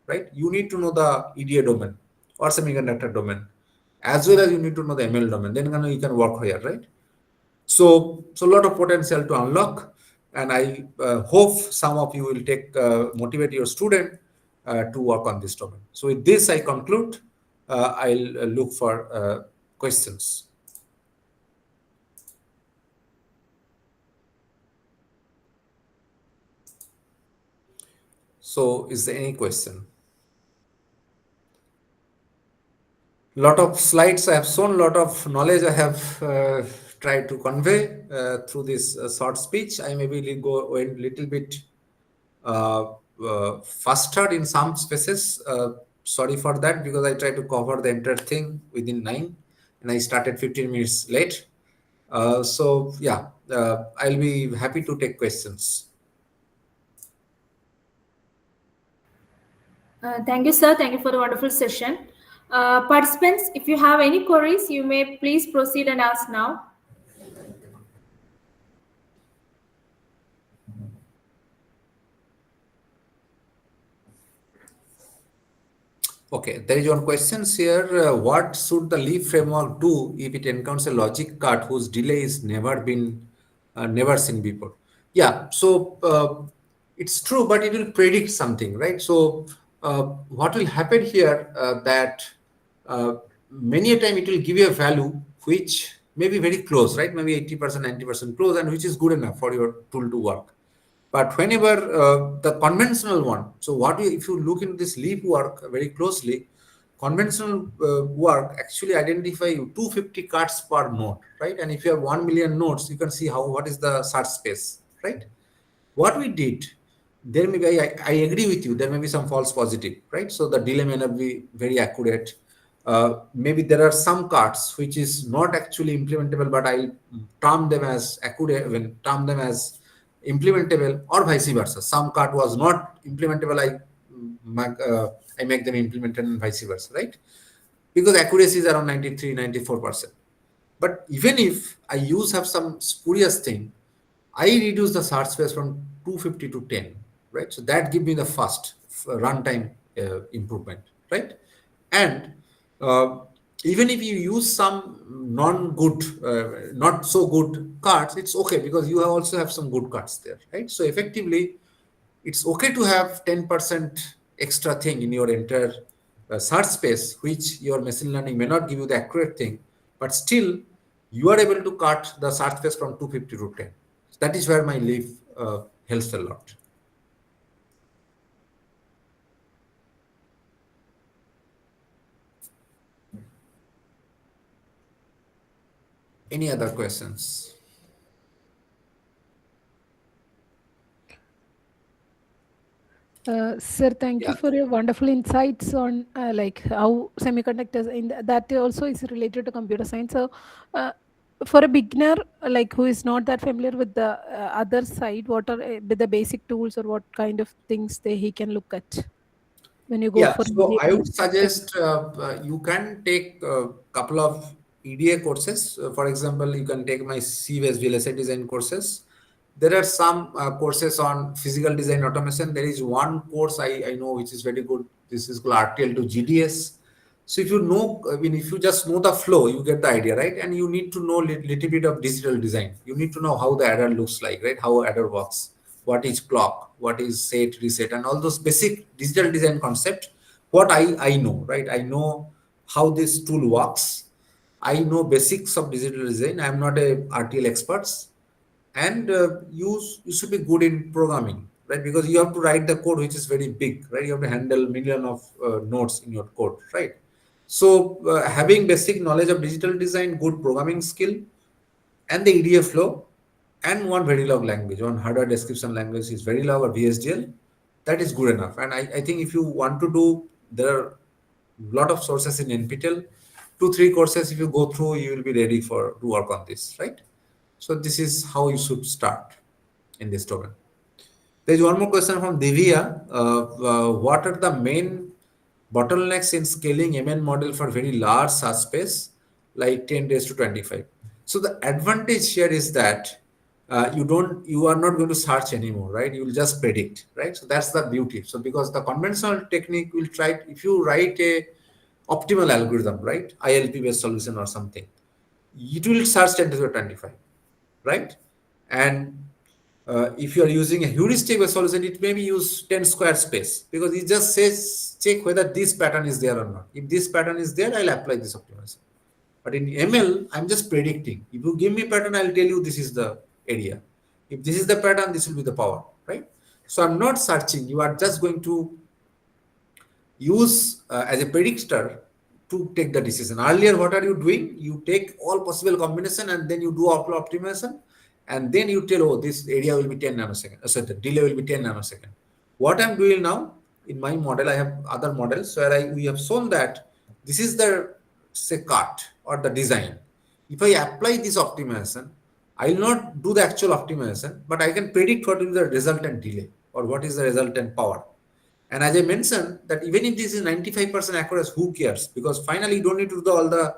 right? You need to know the EDA domain or semiconductor domain, as well as you need to know the ML domain. Then you can work here, right? So a lot of potential to unlock, and I hope some of you will take motivate your student to work on this domain. So with this, I conclude. I'll look for questions. So is there any question? Lot of slides I have shown, lot of knowledge I have tried to convey through this short speech. I maybe go a little bit uh, faster in some spaces. Sorry for that, because I tried to cover the entire thing within 9 and I started 15 minutes late. So yeah, I'll be happy to take questions. Thank you, sir. Thank you for the wonderful session. Participants, if you have any queries, you may please proceed and ask now. Okay, there is one question here. What should the leaf framework do if it encounters a logic card whose delay is never seen before? Yeah, so it's true, but it will predict something, right? So what will happen here that uh, many a time it will give you a value which may be very close, right? Maybe 80%, 90% close, and which is good enough for your tool to work. But whenever the conventional one, so if you look into this leap work very closely, conventional work actually identify 250 cards per node, right? And if you have 1 million nodes, you can see what is the search space, right? What we did, there may be, I agree with you, there may be some false positive, right? So the delay may not be very accurate. Maybe there are some cards which is not actually implementable, but I term them as accurate, when term them as implementable, or vice versa. Some card was not implementable, I make them implemented, and vice versa, right? Because accuracy is around 93, 94%. But even if I have some spurious thing, I reduce the search space from 250 to 10, right? So that give me the fast runtime improvement, right? And uh, even if you use some non-good, not so good cards, it's okay, because you also have some good cards there, right? So effectively, it's okay to have 10% extra thing in your entire search space, which your machine learning may not give you the accurate thing, but still you are able to cut the search space from 250 to 10. That is where my leaf helps a lot. Any other questions? Sir, thank you Yeah. for your wonderful insights on like how semiconductors in that also is related to computer science. So, uh, for a beginner like who is not that familiar with the other side, what are with the basic tools or what kind of things he can look at when you go Yeah, for so I would tech? suggest you can take a couple of EDA courses. For example, you can take my CVS VLSI design courses. There are some courses on physical design automation. There is one course I know which is very good. This is called RTL to GDS. So if you know, I mean, if you just know the flow, you get the idea, right? And you need to know little bit of digital design. You need to know how the adder looks like, right? How adder works, what is clock, what is set, reset, and all those basic digital design concept. What I know, right? I know how this tool works. I know basics of digital design. I'm not a RTL expert, and you should be good in programming, right? Because you have to write the code which is very big, right? You have to handle million of nodes in your code, right? So having basic knowledge of digital design, good programming skill, and the EDA flow, and one Verilog language, one hardware description language is Verilog or VSDL, that is good enough. And I think if you want to do, there are a lot of sources in NPTEL, 2 3 courses if you go through, you will be ready for to work on this, right? So this is how you should start in this domain. There's one more question from Divya. What are the main bottlenecks in scaling MN model for very large search space, like 10 days to 25? So the advantage here is that you are not going to search anymore, right? You will just predict, right? So that's the beauty. So because the conventional technique will try, if you write a optimal algorithm, right? ILP based solution or something, it will search 10 to 25, right? And if you are using a heuristic solution, it may be use 10 square space because it just says check whether this pattern is there or not. If this pattern is there, I'll apply this optimization. But in ML, I'm just predicting. If you give me pattern, I'll tell you this is the area. If this is the pattern, this will be the power, right? So I'm not searching. You are just going to use as a predictor to take the decision. Earlier, what are you doing? You take all possible combination and then you do optimization, and then you tell, oh, this area will be 10 nanoseconds. So the delay will be 10 nanoseconds. What I'm doing now in my model, I have other models where we have shown that this is the say cut or the design. If I apply this optimization, I will not do the actual optimization, but I can predict what will be the resultant delay or what is the resultant power. And as I mentioned, that even if this is 95% accurate, who cares? Because finally, you don't need to do all the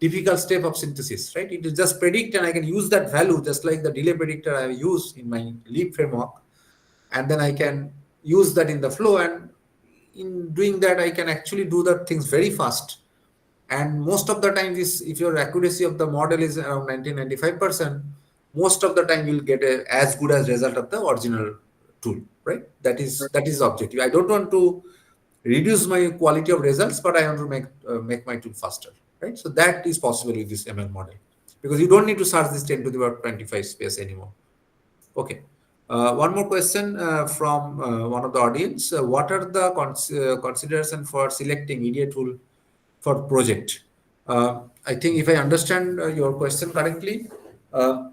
difficult step of synthesis, right? It is just predict, and I can use that value just like the delay predictor I have used in my Leap framework, and then I can use that in the flow. And in doing that, I can actually do the things very fast. And most of the time, this if your accuracy of the model is around 90-95%, most of the time you'll get a as good as result of the original tool, right? That is the objective. I don't want to reduce my quality of results, but I want to make my tool faster, right? So that is possible with this ML model because you don't need to search this 10 to the power 25 space anymore. Okay. One more question from one of the audience. What are the consideration for selecting EDA tool for project? I think if I understand your question correctly, uh,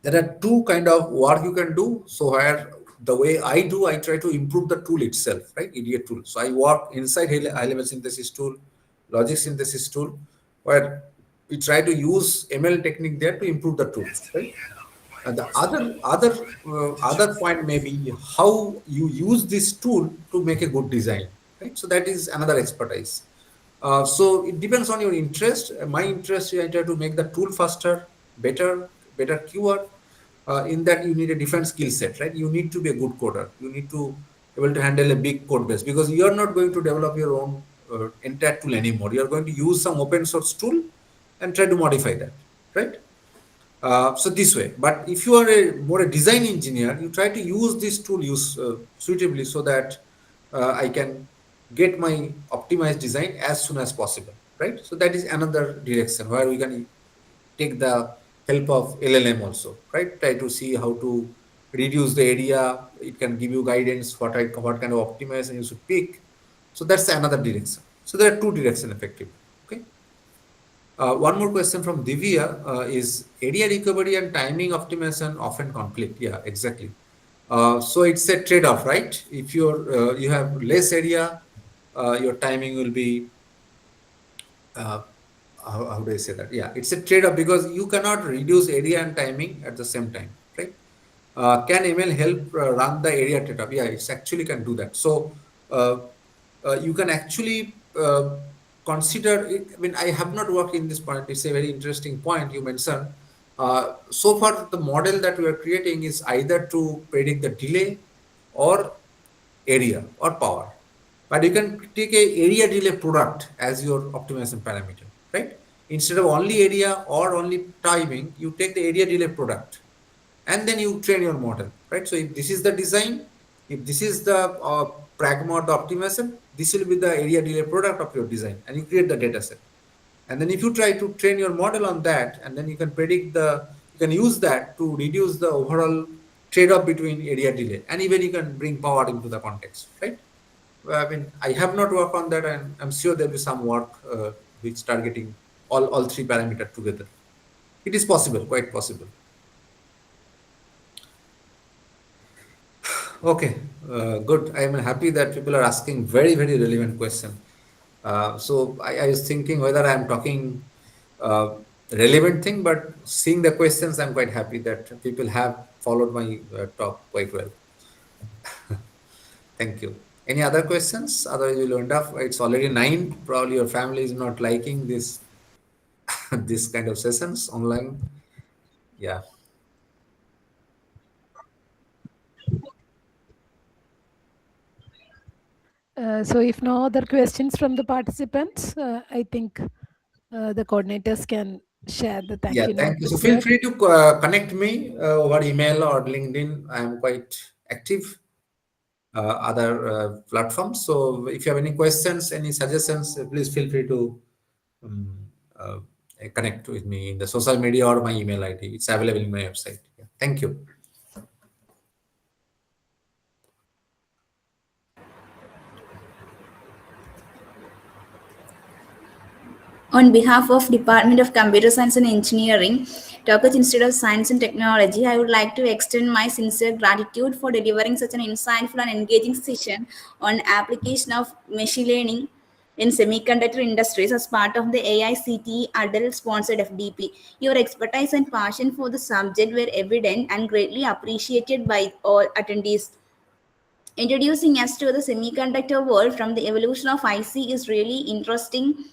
there are two kind of work you can do. So where the way I do, I try to improve the tool itself, right? EDA tool. So I work inside high level synthesis tool, logic synthesis tool, where we try to use ML technique there to improve the tool, right? And the other point may be how you use this tool to make a good design, right? So that is another expertise. So it depends on your interest. My interest, I try to make the tool faster, better keyword. In that, you need a different skill set, right? You need to be a good coder. You need to able to handle a big code base because you are not going to develop your own entire tool anymore. You are going to use some open source tool and try to modify that, right? So this way, but if you are a more a design engineer, you try to use this tool suitably so that I can get my optimized design as soon as possible, right? So that is another direction where we can take the help of LLM also, right? Try to see how to reduce the area. It can give you guidance what kind of optimization you should pick. So that's another direction. So there are two directions effectively. Okay. One more question from Divya is area recovery and timing optimization often conflict? Yeah, exactly. So it's a trade-off, right? If you have less area, your timing will be uh, how do I say that? Yeah, it's a trade-off because you cannot reduce area and timing at the same time, right? Can ML help run the area trade-off? Yeah, it's actually can do that. So uh, you can actually consider it. I mean, I have not worked in this point. It's a very interesting point you mentioned. So far, the model that we are creating is either to predict the delay or area or power. But you can take a area delay product as your optimization parameter, right? Instead of only area or only timing, you take the area delay product and then you train your model, right? So if this is the design, if this is the pragma or the optimization, this will be the area delay product of your design and you create the data set. And then if you try to train your model on that, and then you can predict you can use that to reduce the overall trade-off between area delay, and even you can bring power into the context, right? Well, I mean, I have not worked on that, and I'm sure there'll be some work which targeting all three parameters together. It is possible, quite possible. Okay, good. I am happy that people are asking very relevant question. So I was thinking whether I am talking uh, relevant thing, but seeing the questions, I'm quite happy that people have followed my talk quite well. Thank you. Any other questions? Otherwise, we'll end up. It's already 9. Probably your family is not liking this this kind of sessions online. Yeah. So if no other questions from the participants, I think the coordinators can share the thank Yeah, you thank you. notes So feel here. free to connect me over email or LinkedIn. I am quite active. Other platforms. So if you have any questions, any suggestions, please feel free to um, uh, connect with me in the social media or my email ID. It's available in my website. Yeah. Thank you. On behalf of Department of Computer Science and Engineering, TocH Institute of Science and Technology, I would like to extend my sincere gratitude for delivering such an insightful and engaging session on application of machine learning in semiconductor industries as part of the AICTE ATAL sponsored FDP. Your expertise and passion for the subject were evident and greatly appreciated by all attendees. Introducing us to the semiconductor world from the evolution of IC is really interesting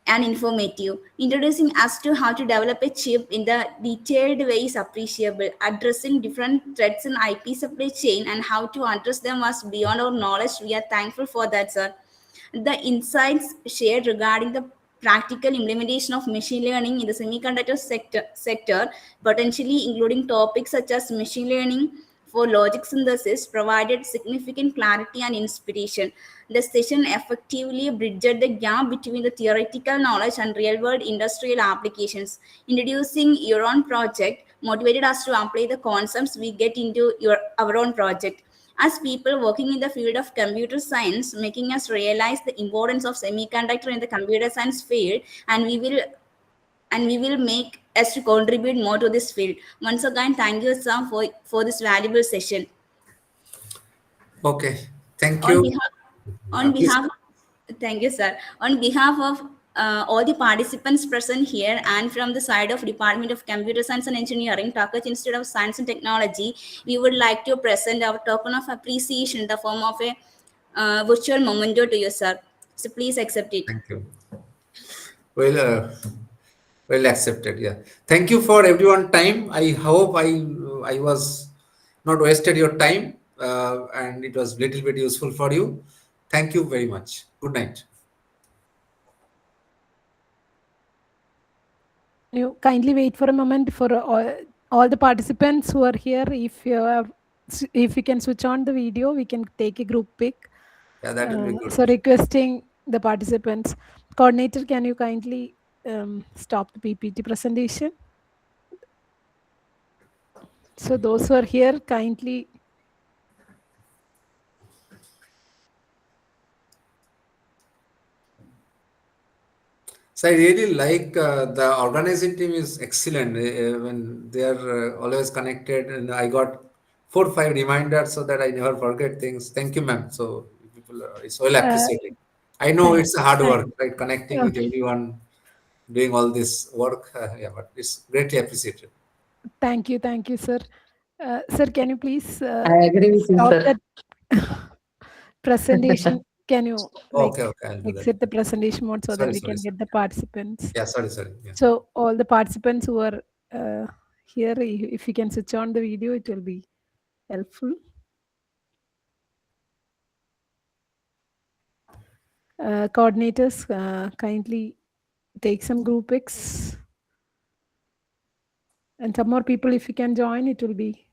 and informative. Introducing us to how to develop a chip in the detailed way is appreciable. Addressing different threats in IP supply chain and how to address them was beyond our knowledge. We are thankful for that, sir. The insights shared regarding the practical implementation of machine learning in the semiconductor sector, potentially including topics such as machine learning for logic synthesis, provided significant clarity and inspiration. The session effectively bridged the gap between the theoretical knowledge and real-world industrial applications. Introducing your own project motivated us to apply the concepts we get into our own project as people working in the field of computer science, making us realize the importance of semiconductor in the computer science field, and we will make us to contribute more to this field. Once again, thank you, Sam, for this valuable session. Okay. Thank On you. behalf, on Please. behalf, thank you, sir. On behalf of all the participants present here and from the side of Department of Computer Science and Engineering, TocH Institute of Science and Technology, we would like to present our token of appreciation in the form of a virtual memento to you, sir. So please accept it. Thank you. Well, well accepted. Yeah. Thank you for everyone time. I hope I was not wasted your time and it was little bit useful for you. Thank you very much. Good night. You kindly wait for a moment for all the participants who are here. If you can switch on the video, we can take a group pic. Yeah, that will be good. So requesting the participants, coordinator, can you kindly stop the PPT presentation? So those who are here, kindly. So I really like the organizing team is excellent when they are always connected, and I got four, five reminders so that I never forget things. Thank you, ma'am. So people, it's well Uh, appreciated. I know thank, it's a hard thank, work, right? Connecting with okay. everyone, doing all this work. Yeah, but it's greatly appreciated. Thank you, sir. Sir, can you please I agree with you, stop sir. that presentation? Can you Okay, like okay, I'll do that. exit the presentation mode so that Sorry, we sorry, can sorry. get the participants? Yeah, sorry, sorry. Yeah. So all the participants who are here, if you can switch on the video, it will be helpful. Coordinators, kindly take some group pics. And some more people, if you can join, it will be.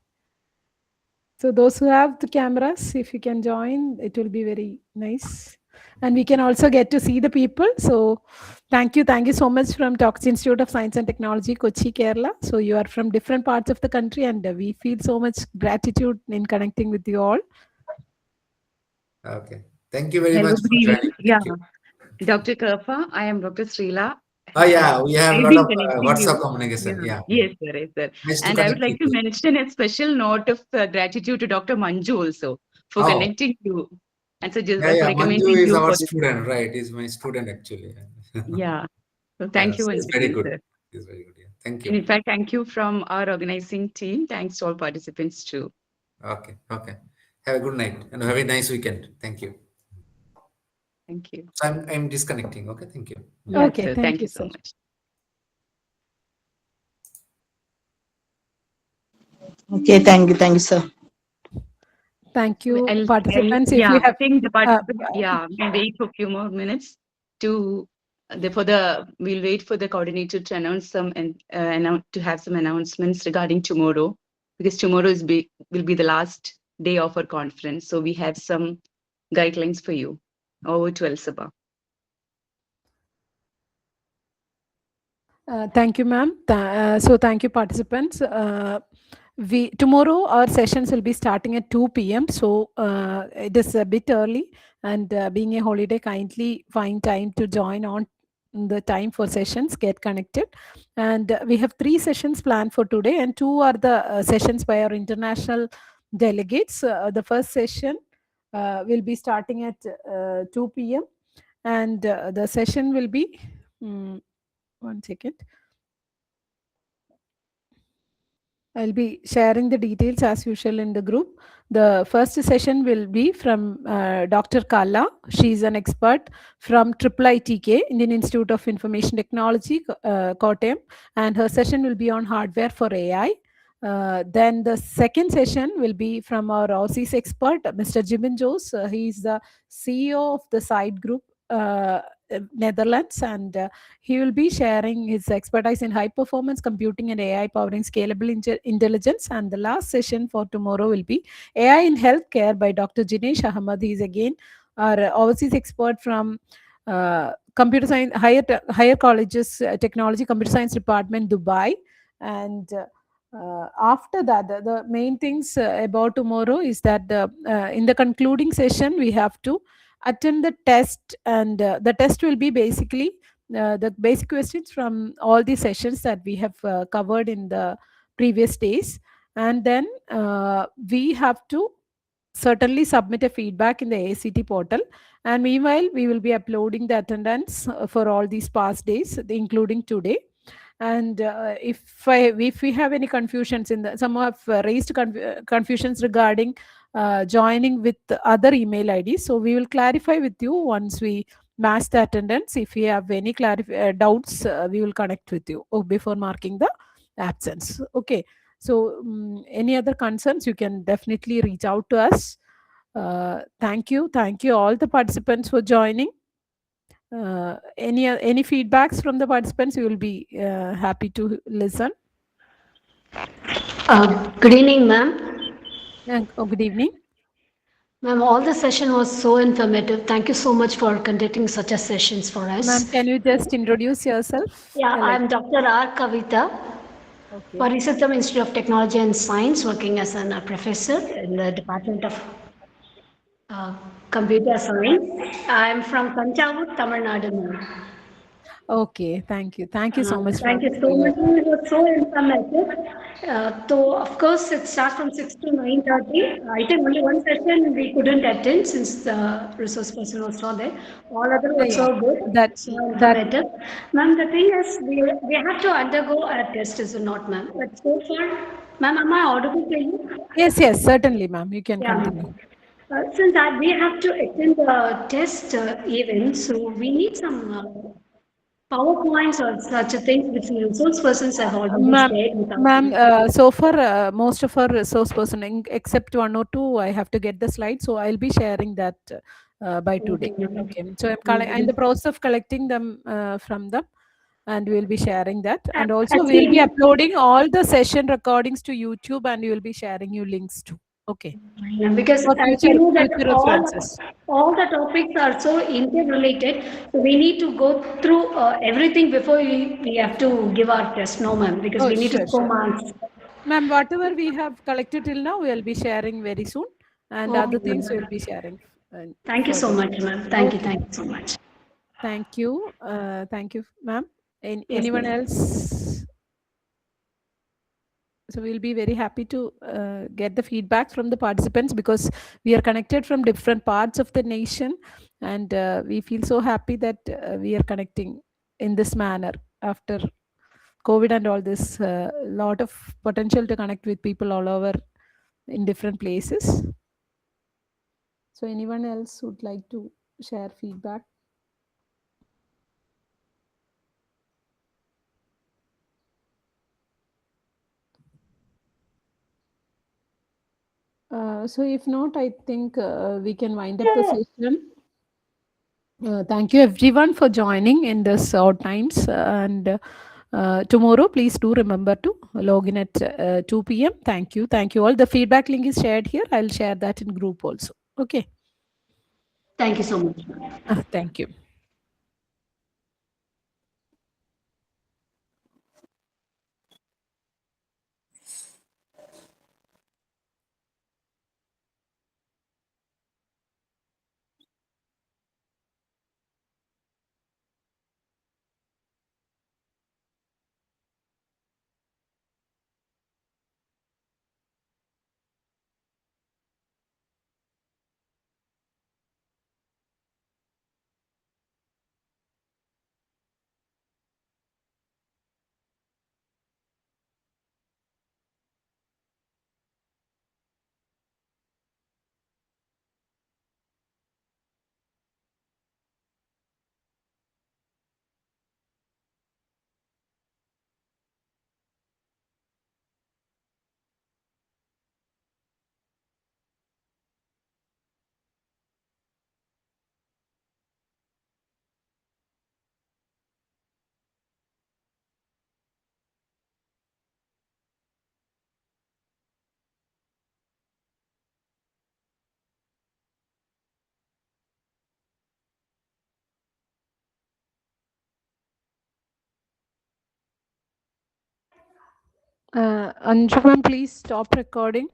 So those who have the cameras, if you can join, it will be very nice. And we can also get to see the people. So thank you so much from TocH Institute of Science and Technology, Kochi, Kerala. So you are from different parts of the country, and we feel so much gratitude in connecting with you all. Okay. Thank you very Hello, much good for evening. joining. Yeah, Thank you. Dr. Karfa, I am Dr. Srila. Oh, yeah, we have a I've lot been of connecting WhatsApp you. communication. Yeah, Yeah. yes, sir, yes, sir. Nice to And I would connect like with to you. mention a special note of gratitude to Dr. Manju also for Oh, connecting you and yeah, for yeah. Manju recommending is you our for this. student, right? He's my student actually. Yeah, so Yeah, thank you so once it's very again, good. sir. It's very good. Yeah. Thank And you. in fact, thank you from our organizing team. Thanks to all participants too. Okay, okay. Have a good night and have a nice weekend. Thank you. Thank you. So I'm disconnecting. Okay, thank you. Yes, Okay, sir. thank Thank you, you so sir. much. Okay, thank you, sir. Thank you, I'll participants. If you yeah, have, think the uh, participant, yeah, we can wait for a few more minutes to we'll wait for the coordinator to announce some and to have some announcements regarding tomorrow, because tomorrow will be the last day of our conference. So we have some guidelines for you. Over to Elsaba. thank you, ma'am. So thank you, participants. We tomorrow our sessions will be starting at 2 p.m. So it is a bit early, and being a holiday, kindly find time to join on the time for sessions. Get connected, and we have 3 sessions planned for today, and 2 are the sessions by our international delegates. The first session will be starting at 2 p.m. and the session will be. One second. I'll be sharing the details as usual in the group. The first session will be from Dr. Kala. She's an expert from IIITK, Indian Institute of Information Technology, Kottayam, and her session will be on hardware for AI. Then the second session will be from our Aussies expert, Mr. Jimin Jos. He's the CEO of the Side Group, Netherlands, and he will be sharing his expertise in high performance computing and AI powering scalable intelligence. And the last session for tomorrow will be AI in healthcare by Dr. Jinesh Ahmad. He is again our overseas expert from computer science, higher colleges, technology, computer science department, Dubai. And after that, the main things about tomorrow is that in the concluding session, we have to attend the test, and the test will be basically the basic questions from all the sessions that we have covered in the previous days. And then we have to certainly submit a feedback in the ACT portal. And meanwhile, we will be uploading the attendance for all these past days, including today. And if we have any confusions in the, some have raised confusions regarding joining with the other email IDs, so we will clarify with you once we match the attendance. If you have any doubts, we will connect with you before marking the absence. Okay, so any other concerns, you can definitely reach out to us. Thank you all the participants for joining. Any feedbacks from the participants, we will be happy to listen. Good evening, ma'am. Good evening. Ma'am, all the session was so informative. Thank you so much for conducting such a sessions for Ma'am, us. can you just introduce yourself? Yeah, Like, I'm Dr. R. Kavita okay. for Research Institute of Technology and Science, working as a professor in the Department of Computer Science. I'm from Tanjavur, Tamil Nadu, ma'am. Okay, thank you. Thank you so much, Thank ma'am, you for so your. much. It was so informative. So, of course, it starts from 6 to 9:30. I think only one session we couldn't attend since the resource person was not there. All other Yeah, was yeah. so good, That so that informative. Ma'am, the thing is, we have to undergo a test, is it not, ma'am? But so far, ma'am, am I audible to you? yes, yes, certainly, ma'am. You can Yeah, continue. ma'am. Since we have to attend the test event, so we need some PowerPoints or such a thing which the resource persons have already Ma'am, shared with us. ma'am, so far, most of our resource person, except one or two, I have to get the slide, so I'll be sharing that by today. Okay, ma'am. Okay, so I'm in the process of collecting them from them, and we'll be sharing that. And also, we'll be Actually, uploading all the session recordings to YouTube, and we will be sharing you links too. Okay, because for as you know that future all references. all the topics are so interrelated, so we need to go through everything before we have to give our test, no, ma'am, because Oh, we need to sure, score sure. marks. Ma'am, whatever we have collected till now, we'll be sharing very soon, and Okay, other things we'll ma'am. be sharing Thank you so further. much, ma'am. Okay. Thank you so much. Thank you, ma'am. Yes, Anyone ma'am. else? So we'll be very happy to get the feedback from the participants because we are connected from different parts of the nation, and we feel so happy that we are connecting in this manner after COVID and all this. Lot of potential to connect with people all over in different places. So anyone else would like to share feedback? So if not, I think we can wind up the session. Thank you everyone for joining in this odd times. And tomorrow, please do remember to log in at 2 p.m. Thank you. Thank you all. The feedback link is shared here. I'll share that in group also. Okay. Thank you so much, ma'am. Thank you. Anjuman, please stop recording.